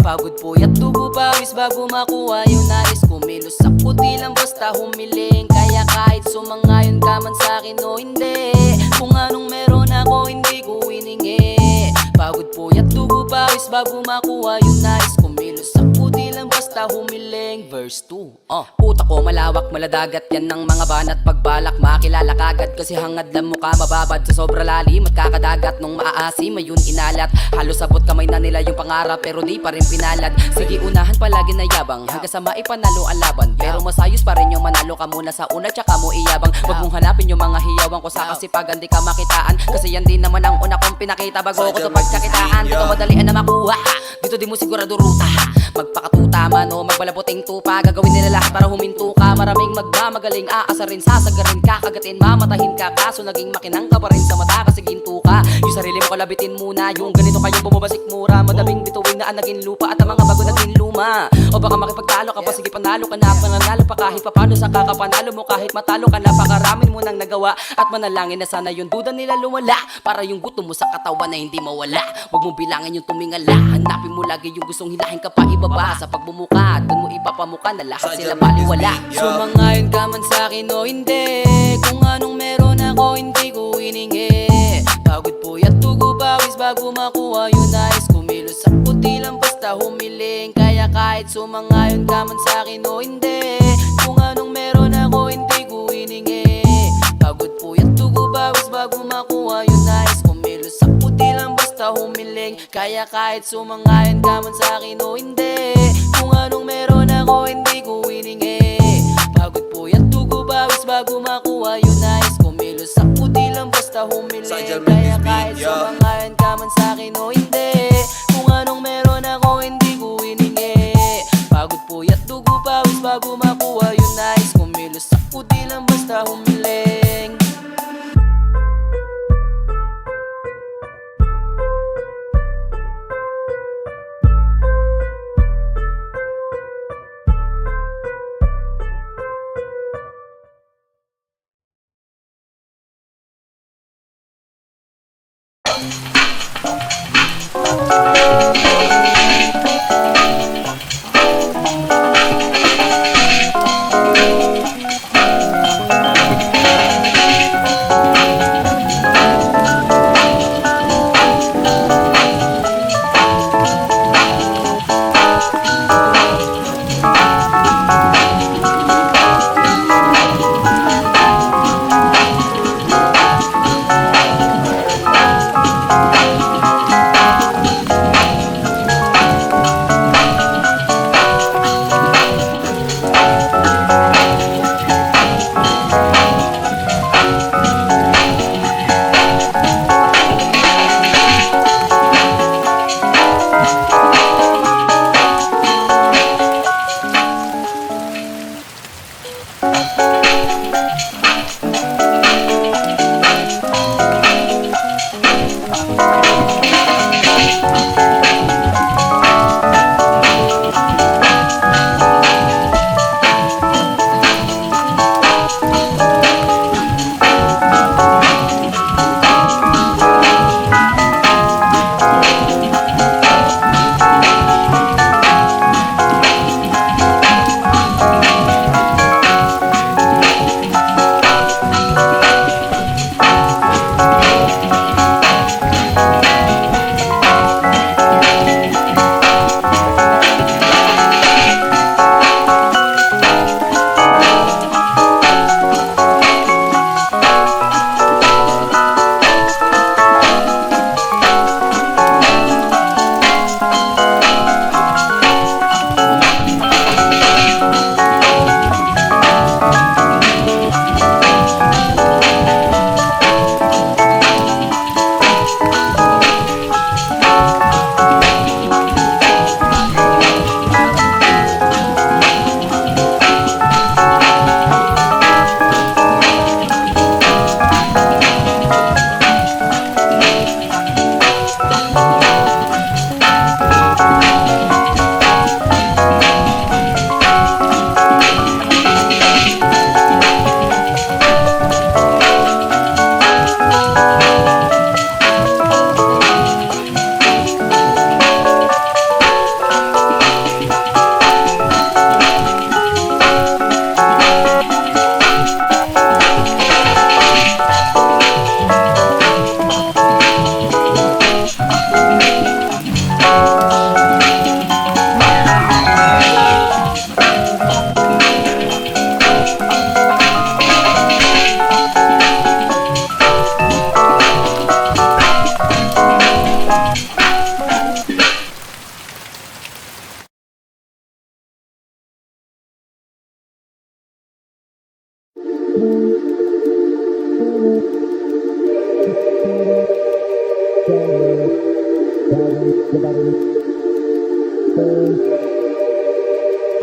S6: Pagod puyat dugo pawis bago makuha yung nais, kumilos ako di lang basta humiling. Kaya kahit sumangayon ka man sa'kin o hindi, kung anong meron ako hindi ko hiningi. Pagod puyat dugo pawis bago makuha yung nais, kumilos ako di lang basta humiling. Verse 2.
S9: Utak ko malawak, maladagat yan ng mga banat. Pagbalak makilala kagad kasi hangad lang mukha mababad sa sobra lalim at kakadagat. Nung maaasim ayun inalat, halos sabot kamay na nila yung pangarap pero di pa rin pinalad. Sige unahan palagi na yabang hanggang sa maipanalo ang laban, pero masayos pa rin yung manalo ka muna sa una tsaka mo iyabang. Wag mong hanapin yung mga hiyawang ko sa kasipagan di ka makitaan, kasi yan din naman ang una kong pinakita bago ko to pagkakitaan. Dito madalian na makuha, dito di mo sigurado ruta. Magpakatuta man o magbalaputing tupa, gagawin nila lahat para huminto ka. Maraming magmamagaling, aasarin, sasagarin ka, kagatin, mamatahin ka. Kaso naging makinang ka pa rin sa mata kasi ginto ka. Yung sarili mo kalabitin muna, yung ganito kayo bumabasik mura. Madaming bituin na ang naging lupa at ang mga bago naging luma. O baka makipagtalo ka pa, sige panalo ka na. Pananalo pa kahit papano sa kakapanalo mo, kahit matalo ka na. Pakaramin mo nang nagawa at manalangin na sana yung duda nila lumala, para yung gutom mo sa katawan na hindi mawala. Huwag mo bilangin yung tumingala, hanapin mo lagi yung gustong hilahin ka pa ibaba. Sa pagbumuka, dun mo ipapamuka na lahat sila baliwala. Sumangayon ka man sa'kin o hindi, kung anong meron ako hindi ko hiningi. Pagod puyat tugo bawis bago makuha yung nais. Kumilos sa puti lang basta humiling. Kaya kahit sumangayon ka man sa'kin o hindi, kung anong meron ako hindi ko hiningi. Pagod puyat tugo bawis bago makuha yung nais. Kumilos sa puti lang basta humiling. Kaya kahit sumangayon ka man sa'kin o hindi, kung anong meron ako hindi ko hiningi. Pagod puyat tugo bawis bago makuha yung nais. Kumilos sa puti lang basta humiling. Kaya kahit sumangayon ka man sa'kin o hindi, kung anong meron ako hindi ko hiningi. Pagod puyat tugo bawis bago makuha yung nais. Kumilos sa puti lang basta humiling.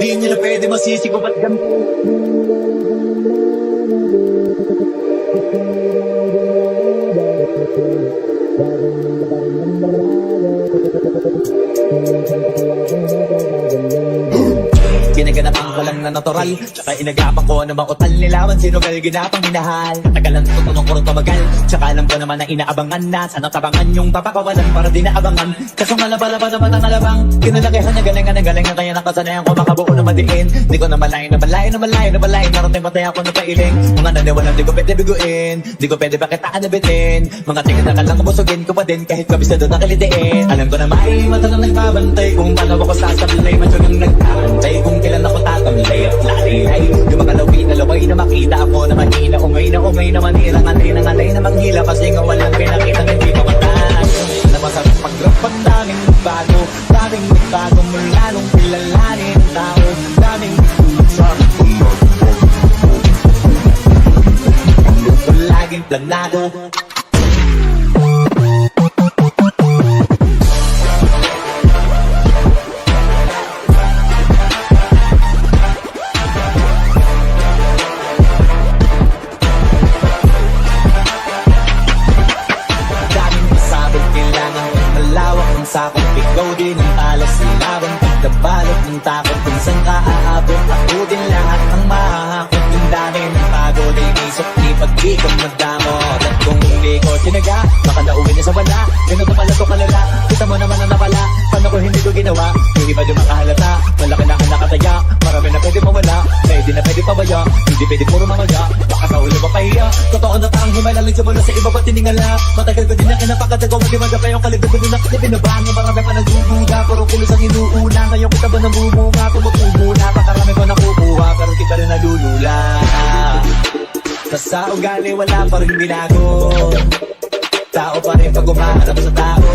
S10: Di nyo na pwede masisi ko ba't ganito. Ginaganapan ko lang na natural, tsaka inagapan ko ano bang utal nilawan. Sino gal ginapang minahal, tagalan tutunong ko rin tumagal. Tsaka alam ko naman na inaabangan na sana tabangan yung papakawalan para di naabangan. Kaso malaba-laba naman ang alabang kinalakihan na galingan na galingan. Kaya nakasanayan ko makabuo na madiin. Di ko na malayo na malayo na malayo na malayo. Narating patay ako na pailing. Mga naniwalang di ko pwede biguin, di ko pwede pakitaan na bitin. Mga tingin na kalang kabusugin ko pa din kahit kabisado na kalitiin. Alam ko na may mata na nagbabantay kung paano ako sasablay. Medyo nang nagkakantay kung kailan ako tatamlay at lalilay. Yung mga lawin na laway na makita ako na mahina. Umay na manirang anay na manghila. Kasi nga walang pinakita hindi ko mataas. Na masarap pag-rap ang daming bago. Daming bago mula nung kilalanin ang tao. Daming laging planado. Sakot, ikaw din ang talas ilaban. Pagkabalot ng takot kung saan ka aabot. Ako din lahat ang mahahakot. Yung dami ng bago, di isok, di pag-ikot magdamot. At kung hindi ko tinaga, baka nauwi na sa wala. Ganun pala to kalala, kita mo naman ang napala. Paano ko hindi ko ginawa, hindi ba di makahalata. Malaki na ang nakataya, marami na pwede mawala. Pwede na pwede pabaya, hindi pwede puro mamaya. Baka sa ulo mapahiya, totoo na parang himalaling sa mula sa iba ba't tiningala. Matagal ko din na kinapakatagawa, di magapa yung kalibig ko din na pinabang. Marami pa nagdududa, puro kulos ang inuuna. Ngayon kita ba nabumunga, tumutubo na. Pakarami ko nakukuha, pero di ka rin nalulula. Sa ugali wala pa rin binago. Tao pa rin pag umaharap sa tao.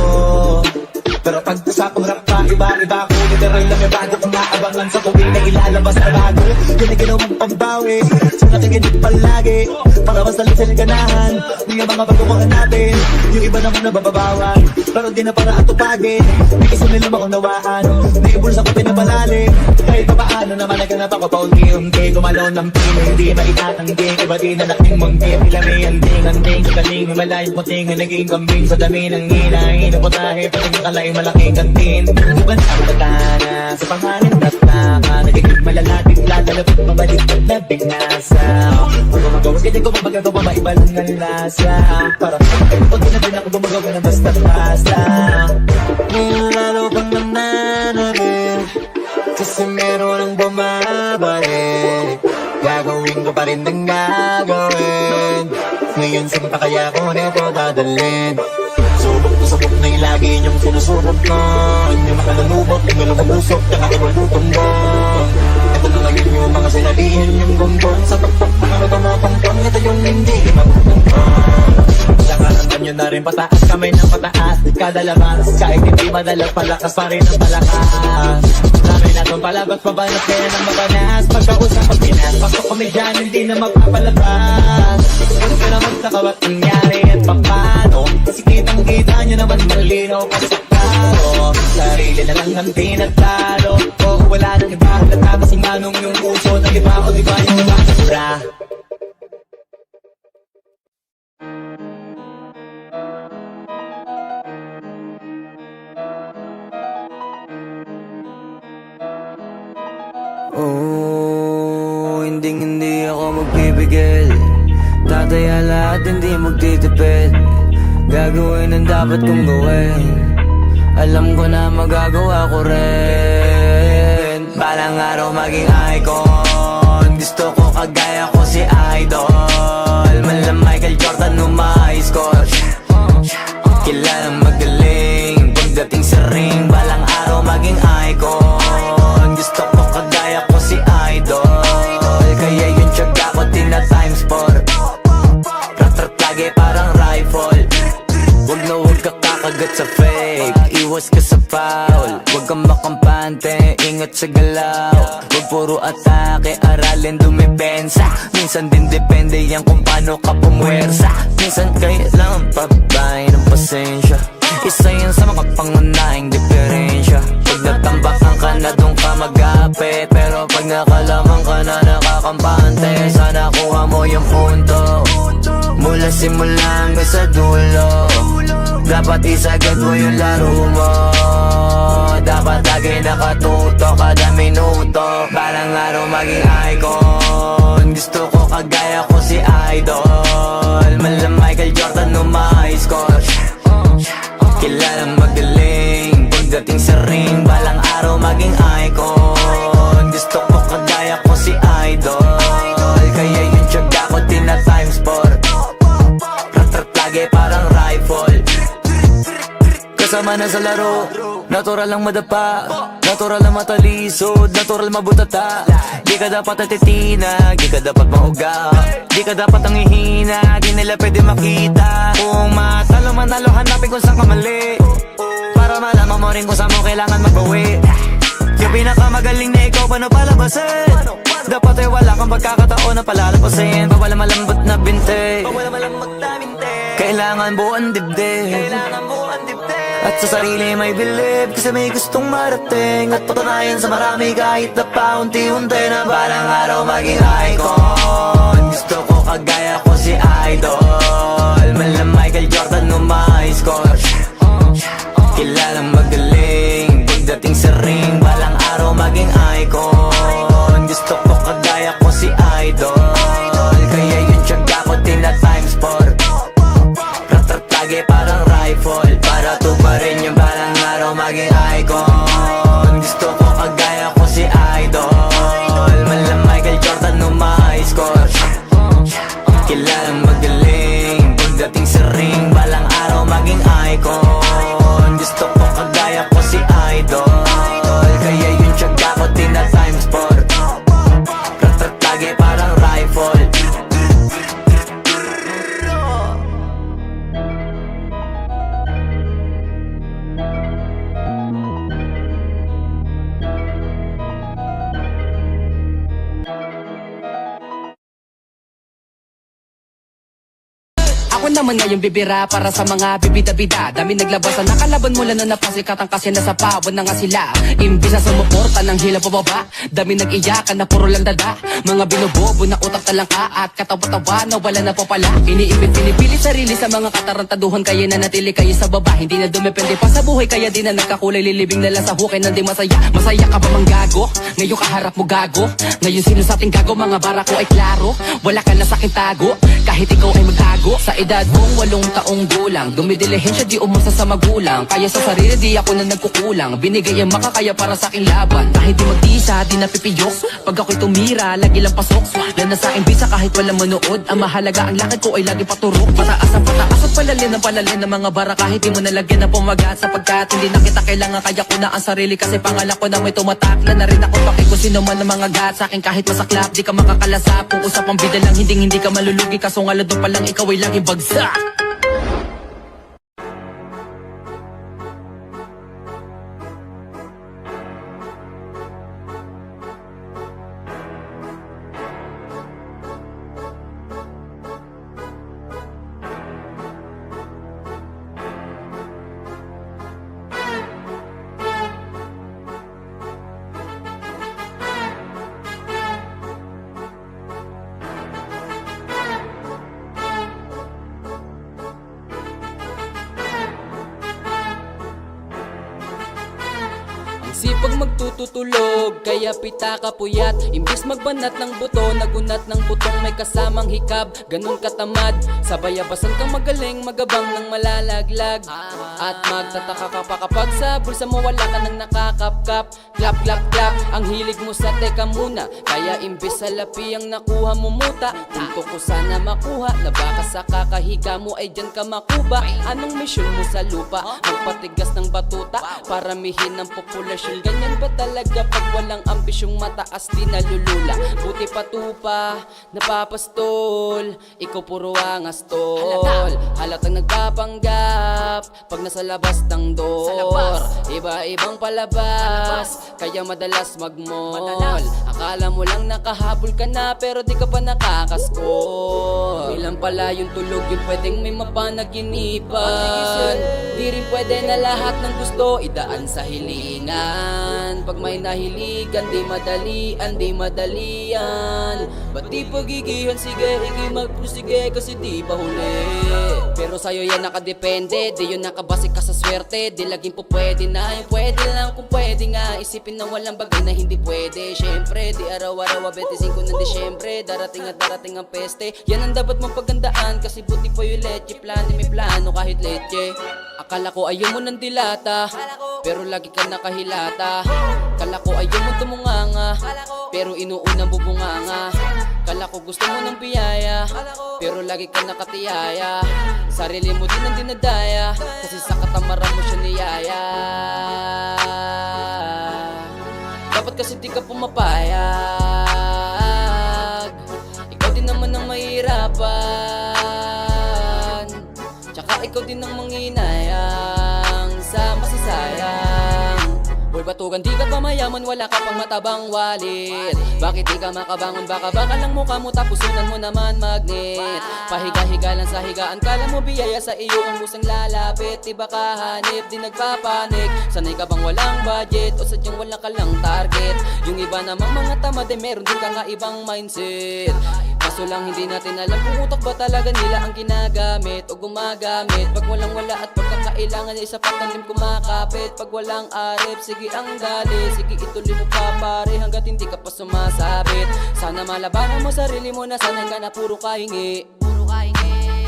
S10: Pero pag usapang rap pa, iba-iba ko. Literal na may bago kung maabangan sa tuwing na ilalabas na bago. Yun ang ginawang pambawi, sa nakikinig palagi. Para mas nalit sa ganahan, yung mga bago kong hanapin. Yung iba naman nabababawan, pero di na para atupagin. May isa nila maunawaan, may ibulsa ko pinapalalim. Kahit pa paano naman naganap ako paunti-unti. Gumalon ng pino, hindi maitatanggi. Iba din na laking manggi, pila may anding-anding. Sa galing, may malayong puting, naging kambing. Sa dami ng hinahin, ang putahe, pating kalay, malaking kantin. Iba na ang katana, sa panganin tataka. Nagiging malalating, lalapit, mabalik, nabing nasa. Kung gumagawa, hindi ko magagawa, maibalang ng lasa. Parang pag di na din ako gumagawa ng basta-basta. Ngayon lalo pang nananabik, kasi meron ang bumabalik. Gagawin ko pa rin ng gagawin. Ngayon saan pa kaya ko nito dadalhin? Subok na yung lagi niyong sinusubok ko. Hindi makalulubot, hindi lumabusok, nakakabulutong mo. Ito na ngayon yung mga sinabihin yung gumbong. Sa tuktok na kami tumatongtong, ito yung hindi matutongtong. Nakaramdam nyo na rin pataas, kamay ng pataas. Kada labas, kahit hindi madalas, palakas pa rin ang palakas. Sabi na itong palabas, pabanat kaya ng mabanas. Pagkausap ang pinas, pasok komedyan, hindi na magpapalabas. Ano ka naman sa kawat nangyari at papano? Kasi kitang-kita nyo naman malinaw pa sa karo. Sarili na lang ang tinatalo. O wala nang iba, halata kasing manong yung puso ng iba o diba yung basura.
S1: Oh, hindi ako magpipigil. Tataya lahat, hindi magtitipid. Gagawin ang dapat kong gawin. Alam ko na magagawa ko rin. Balang araw maging icon. Gusto ko kagaya ko si Idol. Malam Michael Jordan umay score. Kilalang magaling pagdating sa ring. Balang araw maging icon. Gusto ko kagaya ko si Idol. Kaya yung tiyaga ko tina times 4. Rat-rat lagi parang rifle. Huwag na huwag ka kakagat sa fake. Iwas ka sa foul. Huwag kang makampante, ingat sa galaw. Huwag puro atake, aralin dumipensa. Minsan din depende yan kung paano ka pumwersa. Minsan kailangan pabay ng pasensya. Isa yan sa mga pangunahing diferensya. Pag natambakan ka na doon ka mag-apit, pero Pag nakalaman ka na nakakampante, sana kuha mo yung punto. Mula simula hanggang sa dulo, dapat isagad mo yung laro mo. Dapat lagi nakatuto kada minuto, balang araw maging icon. Gusto ko kagaya ko si Idol, mala Michael Jordan no ma-high score. Kilalang magaling pagdating sa ring, balang araw maging icon. Gusto ko kagaya ko si Idol, kaya yung tiyaga ko tina times 4. Rat-rat lagi parang rifle, kasama na sa laro. Natural lang madapa, natural lang matalisod, natural mabutata. Di ka dapat atitina, di ka dapat mahuga, di ka dapat ang ihina, di nila pwede makita. Kung matalo manalo, hanapin kung saan ka mali, para malaman mo rin kung saan mo kailangan magbawi. Yung pinakamagaling na ikaw, paano palabasin? Dapat ay wala kang pagkakataon na palalabasin. Bawala malambot na binte, kailangan buuan dibdib, at sa sarili may believe, kasi may gustong marating at patunayan sa marami kahit na paunti-unti na balang araw maging icon. Gusto ko kagaya ko si Idol, mala Michael Jordan no ma-high score. Kilalang magaling pagdating sa ring, balang araw maging icon. Gusto ko kagaya ko si Idol, kaya yung tiyaga ko tina times 4. Rat-rat lagi parang rifle, para tuparin yung balang araw maging icon. Gusto ko kagaya ko si Idol, mala Michael Jordan no ma-high score. Kilalang magaling pagdating sa ring, balang araw maging icon. Gusto ko kagaya ko si Idol, kaya yung tiyaga ko tina times 4. Rat-rat lagi parang rifle.
S9: Ako naman ngayong bibira para sa mga bibida-bida. Dami naglabasan, nakalaban mula na napasikatan kasi nasa pawan na nga sila. Imbis na sumuporta ng hila pababa, dami nag-iyakan na puro lang dada. Mga binobobo na utak talangka at katawa-tawa na wala na po pala. Iniipit, pinipili sarili sa mga katarantaduhan, kaya na natili kayo sa baba. Hindi na dumepende pa sa buhay, kaya di na nagkakulay. Lilibing na lang sa hukay na di masaya. Masaya ka ba mang gago? Ngayon kaharap mo gago. Ngayon sino sa ating gago? Mga bara ko ay klaro. Wala ka na sa aking tago, kahit ikaw ay magtago. Sa edad mong 8 taong gulang, dumidilihensya di umasa sa magulang. Kaya sa sarili di ako na nagkukulang. Binigay ang makakaya para sa aking laban. Kahit di magdisa, di napipiyok. Pag ako'y tumira, lagi lang pasok. Lana sa aking bisa kahit walang manood. Ang mahalaga ang lakad ko ay lagi paturok. Pataas ang pataas at palalin ang palalin ng mga bara. Kahit di mo nalagyan ng pumagat, sapagkat hindi na kita kailangan. Kaya ko na ang sarili kasi pangalan ko na may tumatakla na rin ako. Bakit kung sino man ang mga gat sa akin kahit masaklap, di ka makakalasap. Kung usapang bida lang, hindi ka malulugi. Kaso nga doon pa lang ikaw ay laging bagsak. Sipag magtututulog, kaya pita ka puyat. Imbis magbanat ng buto, nagunat ng butong may kasamang hikab. Ganun katamad, sabayabasan kang magaling, magabang ng malalaglag. At magtataka ka pa kapag sa bulsa mo wala ka nang nakakapkap. Clap, clap, clap, ang hilig mo sa teka muna. Kaya imbis sa lapi ang nakuha mo muta. Punto ko sana makuha, na baka sa kakahiga mo ay dyan ka makuba. Anong mission mo sa lupa? Magpatigas ng batuta, paramihin ng populasyon. Ganyan ba talaga pag walang ambisyong mataas di nalulula? Buti patupa, napapastol, ikaw puro angas tol. Halatang nagpapanggap pag nasa labas ng door. Iba-ibang palabas, kaya madalas magmall. Akala mo lang nakahabol ka na pero di ka pa nakakaskol. Ilan pala yung tulog yung pwedeng may mapanaginipan. Di rin pwede na lahat ng gusto idaan sa hilingan. yan. Pag may nahiligan, di madalian. Ba't di pagigihan, sige, sige kasi di pa huli. Pero sa'yo yan nakadepende, di yun nakabase ka sa swerte. Di laging po pwede na, yung pwede lang kung pwede nga. Isipin na walang bagay na hindi pwede. Syempre, di araw-araw 25 ng Disyembre. Darating at darating ang peste. Yan ang dapat mong pagandaan, kasi buti pa yung leche. Plano may plano kahit leche. Akala ko ayaw mo ng dilata, pero lagi ka nakahilata. Kala ko ayaw mo tumunganga, pero inuunang bubunganga. Kala ko gusto mo ng biyaya, pero lagi ka nakatiyaya. Sarili mo din ang dinadaya, kasi sa katamaran mo siya niyaya. Dapat kasi di ka pumapayag, ikaw din naman ang mahirapan. Tsaka ikaw din ang manghinayang sa masasayang. Boy batugan, di ka pa mayaman, wala ka pang matabang wallet. Bakit di ka makabangon, baka lang mukha mo, tapos sunan mo naman magnet. Pahiga-higa lang sa higaan, kala mo biyaya sa iyo ang musang lalapit. Di ba kahanip, di nagpapanik? Sanay ka bang walang budget, o sadyang wala ka lang target? Yung iba namang mga tamad, meron din ka nga ibang mindset. Kaso lang hindi natin alam kung utak ba talaga nila ang ginagamit o gumagamit. Pag walang wala at pagkakailangan, isa pa talim kumakapit. Pag walang arip, sige ang dali, sige ituloy mo pa pare, hanggat hindi ka pa sumasabit. Sana malabanan mo sarili mo, na sanay ka na puro kahingi.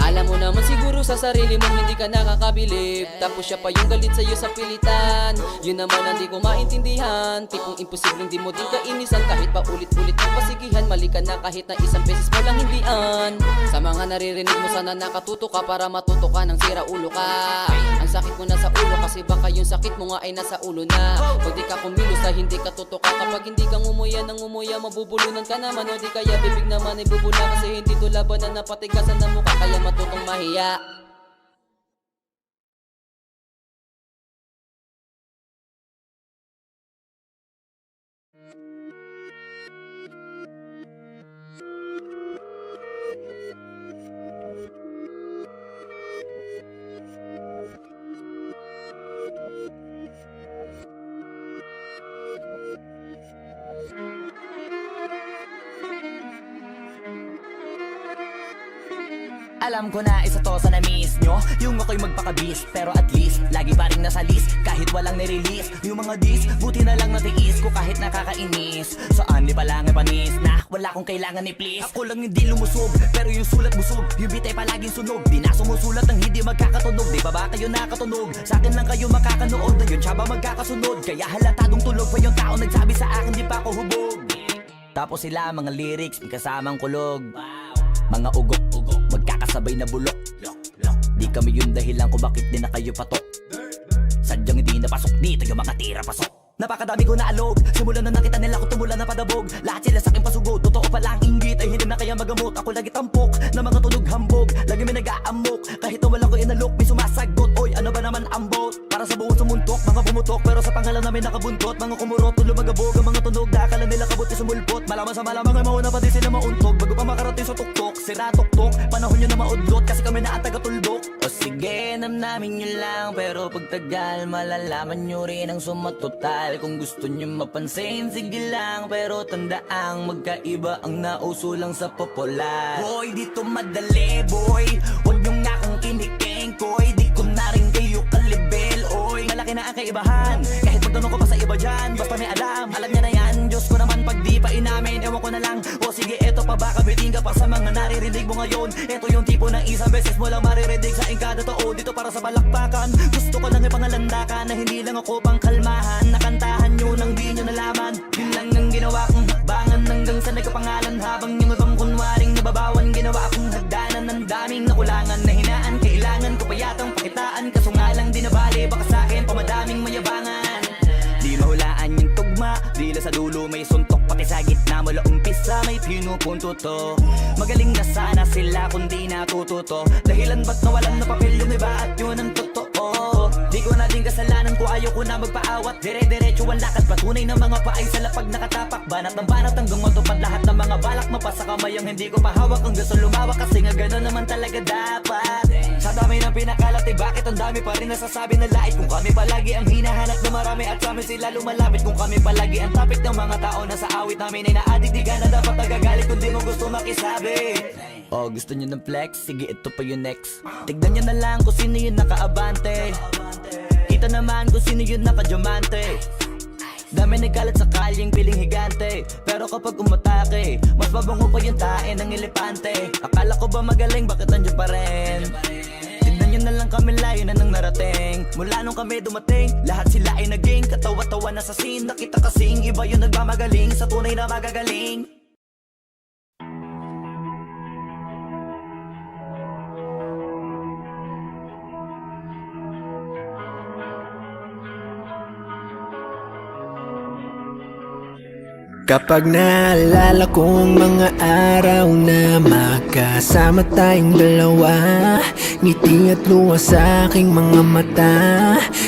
S9: Alam mo naman siguro sa sarili mo hindi ka nakakabilib, tapos siya pa yung galit sa'yo sa pilitan. Yun naman ang di ko maintindihan, tipong imposibleng di mo din kainisan. Kahit pa ulit-ulit ang pasigihan, mali ka na kahit na isang beses mo lang hindian. Sa mga naririnig mo sana nakatuto ka, para matuto ka ng sira ulo ka. Ang sakit mo na sa ulo, kasi baka yung sakit mo nga ay nasa ulo na. Pag di ka kumilos ay hindi ka tutuka, kapag hindi ka ngumuya ng ngumuya, mabubulunan ka naman. O di kaya bibig naman ay bubula, kasi hindi to labanan na patigasan ng mukha, kaya matutong mahiya.
S10: Alam ko na isa to sa na-miss nyo, yung ako'y magpakabis, pero at least lagi pa rin nasa list, kahit walang nirelease. Yung mga dis, buti na lang natiis ko kahit nakakainis. Saan di pa lang ay panis na wala kong kailangan ni please. Ako lang hindi lumusog, pero yung sulat busog. Yung bitay palaging sunog, di na sumusulat ng hindi magkakatunog. Di ba kayo nakatunog? Sa akin lang kayo makakanood, na yun siya ba magkakasunod? Kaya halatadong tulog pa yung tao nagsabi sa akin di pa ako hubog. Tapos sila mga lyrics, may kasamang kulog. Mga ugok-ugok, magkakasabay na bulok. Di kami yung dahilan kung bakit di na kayo patok. Sadyang hindi napasok dito yung mga tira pasok. Napakadami ko na alog, simulan na nakita nila ko tumula na padabog. Lahat sila sa akin pasugod, totoo pala ang inggit ay hindi na kaya magamot. Ako lagi tampok, na mga tunog hambog, lagi may nag-aamok. Kahit na wala ko inalok, may sumasagot. Oy, ano ba naman ang bot? Para sa buong sumuntok, mga bumutok, pero sa pangalan namin nakabuntot. Mga kumurot, tulo magabog, ang mga tunog, dakala nila kabuti sumulpot. Malaman sa malamang ay mauna pa din sila mauntog, bago pa makarating sa tuktok. Sira tuktok, panahon nyo na maudlot, kasi kami na ang taga-tuldok. O sige, namnamin nyo lang, pero pagtagal malalaman nyo rin ang sumatotal. Kung gusto nyo mapansin, sige lang, pero tandaang magkaiba ang nauso lang sa popular. Boy, dito madali, boy, huwag nyo nga kong kiniking, koy. Di ko na rin kayo kalibel, oy. Malaki na ang kaibahan, kahit magtanong ko pa sa iba dyan. Basta may alam niya na yan. Diyos ko naman pag di pa inamin, ewan ko na lang. O sige, eto pa baka biting ka pa sa mga naririnig mo ngayon. Eto yung tipo ng isang beses mo lang maririnig sa engkada taon. Dito para sa balakbakan, gusto ko lang ipangalandakan na hindi lang ako pang kalmahan. Nakantahan nyo nang di nyo nalaman, yun lang ang ginawa kong hakbangan. Hanggang sa nagkapangalan, habang yung ibang kunwaring nababawan, ginawa akong hagdanan ng daming nakulangan na hinaan. Kailangan ko pa yatang pakitaan, kaso nga lang di nabali, baka sa akin pamadaming mayabangan. Di mahulaan yung tugma, dila sa dulo may suntok, pati sa gitna mula umpisa may pinupunto to. Magaling na sana sila kung di natututo, dahilan ba't nawalan na papel yung iba at yun ang totoo. Di ko na din kasalanan ko, ayaw ko na magpaawat. Dire-diretso ang lakad, patunay ng mga paay sa lapag nakatapak. Banat ng banat hanggang matupad lahat ng mga balak. Mapasa kamay ang hindi ko pahawak, ang gusto lumawak. Kasi nga gano'n naman talaga dapat. Sa dami ng pinakalat, bakit ang dami pa rin nasasabi na lait? Kung kami palagi ang hinahanap na marami at sa amin sila lumalapit. Kung kami palagi ang topic ng mga tao na sa awit namin ay na-addict, di ka na dapat nagagalit kung di mo gusto makisabi. Oh, gusto nyo ng flex? Sige, ito pa yung next. Tignan nyo na lang kung sino yung nakaabante. Kita naman kung sino yung nakadiamante. Dami nagkalat sa kalyeng piling higante. Pero kapag umatake, mas mabango pa yung tae ng elepante. Akala ko ba magaling, bakit nandiyan pa rin? Tignan nyo na lang kami, layo na nang narating. Mula nung kami dumating, lahat sila ay naging katawa-tawa na sa scene. Nakita kasing iba yung nagmamagaling sa tunay na magagaling.
S1: Kapag naalala ko ang mga araw na magkasama tayong dalawa, ngiti at luha sa aking mga mata.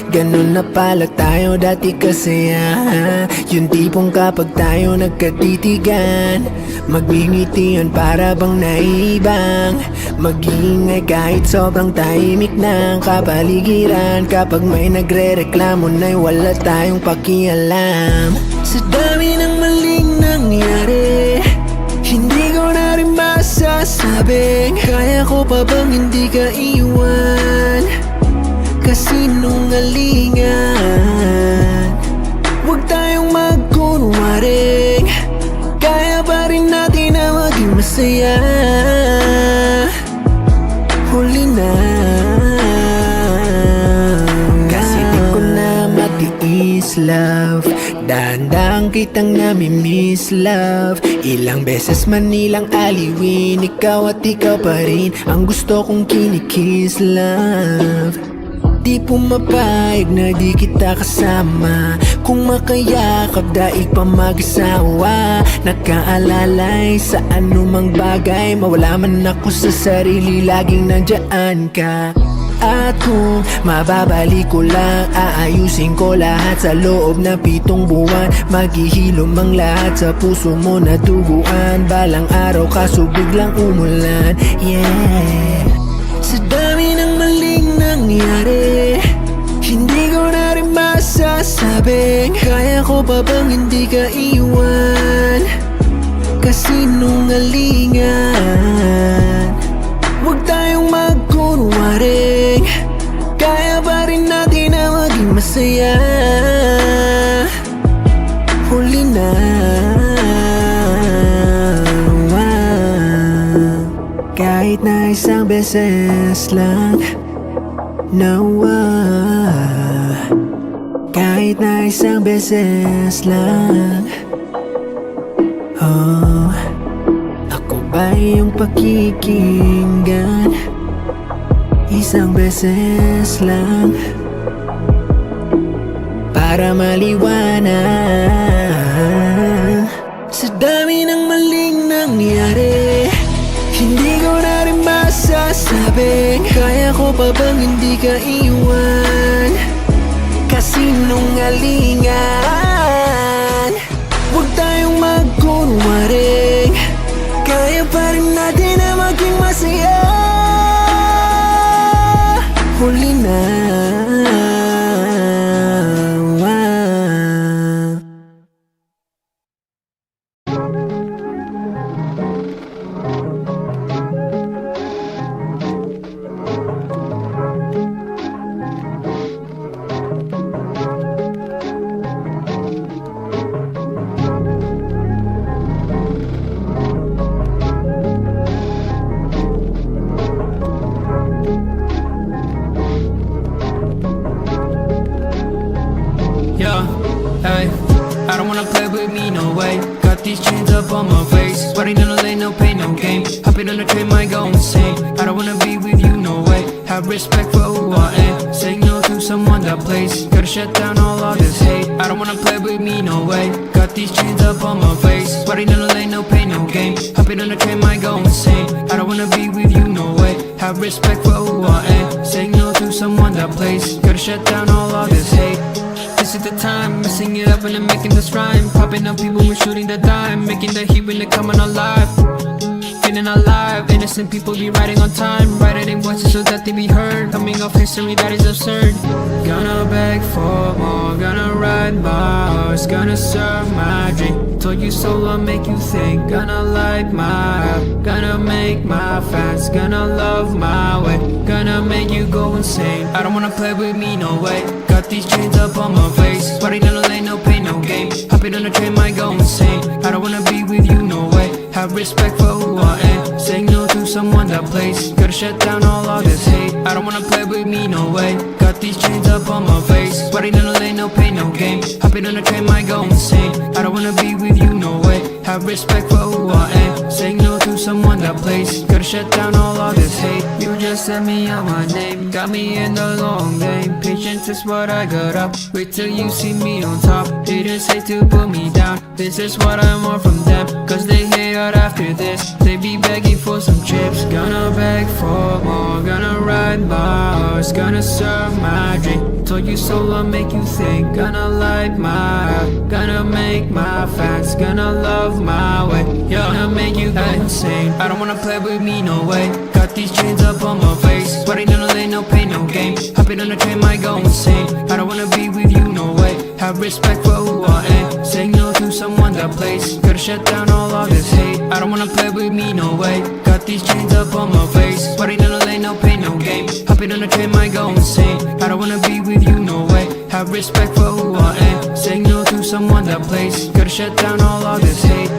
S1: Ganun na pala tayo dati kasi yung tipong kapag tayo nagkatitigan, magmingitian para bang naibang. Mag-iingay kahit sobrang tahimik ng kapaligiran. Kapag may nagre-reklamo na'y wala tayong pakialam. Sa dami ng maling nangyari, hindi ko na rin masasabing kaya ko pa bang hindi ka iwan. Kasinungalingan, huwag tayong magkunwaring, kaya pa rin natin na maging masaya. Huli na, kasi di ko na matiis, love. Dahan-dahan kitang nami-miss, love. Ilang beses man nilang aliwin, ikaw at ikaw pa rin ang gusto kong kinikiss, love. Di pumapayag na di kita kasama, kung makayakap daig pa mag-asawa. Nakaalalay sa anumang bagay, mawala man ako sa sarili, laging nandyan ka. At kung mababalik ko lang, aayusin ko lahat sa loob ng 7 buwan. Maghihilom ang lahat sa puso mo na duguan. Balang araw kaso biglang umulan, yeah. Sa dami ng maling nangyari, hindi ko na rin masasabing kaya ko pa bang hindi ka iwan. Kasinungalingan, huwag tayong magkunwaring, kaya pa rin natin na maging masaya. Huli na, kahit na isang beses lang, nawa. Kahit na isang beses lang, oh. Ako ba yung pakikinggan? Isang beses lang, para maliwanag. Sa dami ng maling nangyari, hindi ko na rin masasabing kaya ko pa bang hindi ka iwan. Kasinungalingan, huwag tayong magkunwaring, kaya pa rin natin na maging masaya. Huli na,
S3: Yeah, hey, I don't wanna play with me, no way. Got these chains up on my face, sweating on the lane, no pain, no gain. Hopping on the train, might go insane. I don't wanna be with you, no way. Have respect for who I am. Saying no to someone that plays. Gotta shut down all of this hate. I don't wanna play with me, no way. Got these chains up on my face, sweating on the lane, no pain, no gain. Hopping on the train, might go insane. I don't wanna be with you, no way. Have respect for who I am. Saying no to someone that plays. Gotta shut shut down all of this hate. This is the time, messing it up and I'm making this rhyme. Popping up people, we're shooting the dime. Making the heat when they're coming alive. Feeling alive, innocent people be riding on time. Writing voices so that they be heard. Coming off history that is absurd. Gonna beg for more, gonna ride my horse. Gonna serve my drink, told you so I'll make you think. Gonna light my up, gonna make my fans. Gonna love my way, gonna make you go insane. I don't wanna play with me, no way. Got these chains up on my face. Party in the lane, no pain, no game. Hopping on the train, might go insane. I don't wanna be with you, no way. Have respect for who I am. Saying no to someone that plays. Gotta shut down all of this hate. I don't wanna play with me, no way. Got these chains up on my face. Party in the lane, no pain, no game. Hopping on the train, might go insane. I don't wanna be with you, no way. Have respect for who I am. Saying no to someone that plays. Gotta shut down all of this hate. You just sent me out my name, got me in the long game. Patience is what I got up. Wait till you see me on top. Haters hate to put me down. This is what I want from them, cause they hate out after this. They be begging for some chips. Gonna beg for more, gonna ride my horse. Gonna serve my drink, told you so I'll make you think. Gonna light my up, gonna make my fans. Gonna love my way, gonna make you go insane. I don't wanna play with me, no way. Got these chains up on my face. Sweating in the lane, no pain, no game. Hopping on the train, might go insane. I don't wanna be with you, no way. Have respect for who I am. Saying no to someone that plays. Gotta shut down all of this hate. I don't wanna play with me, no way. Got these chains up on my face. Sweating in the lane, no pain, no game. Hopping on the train, might go insane. I don't wanna be with you, no way. Have respect for who I am. Saying no to someone that plays. Gotta shut down all of this hate.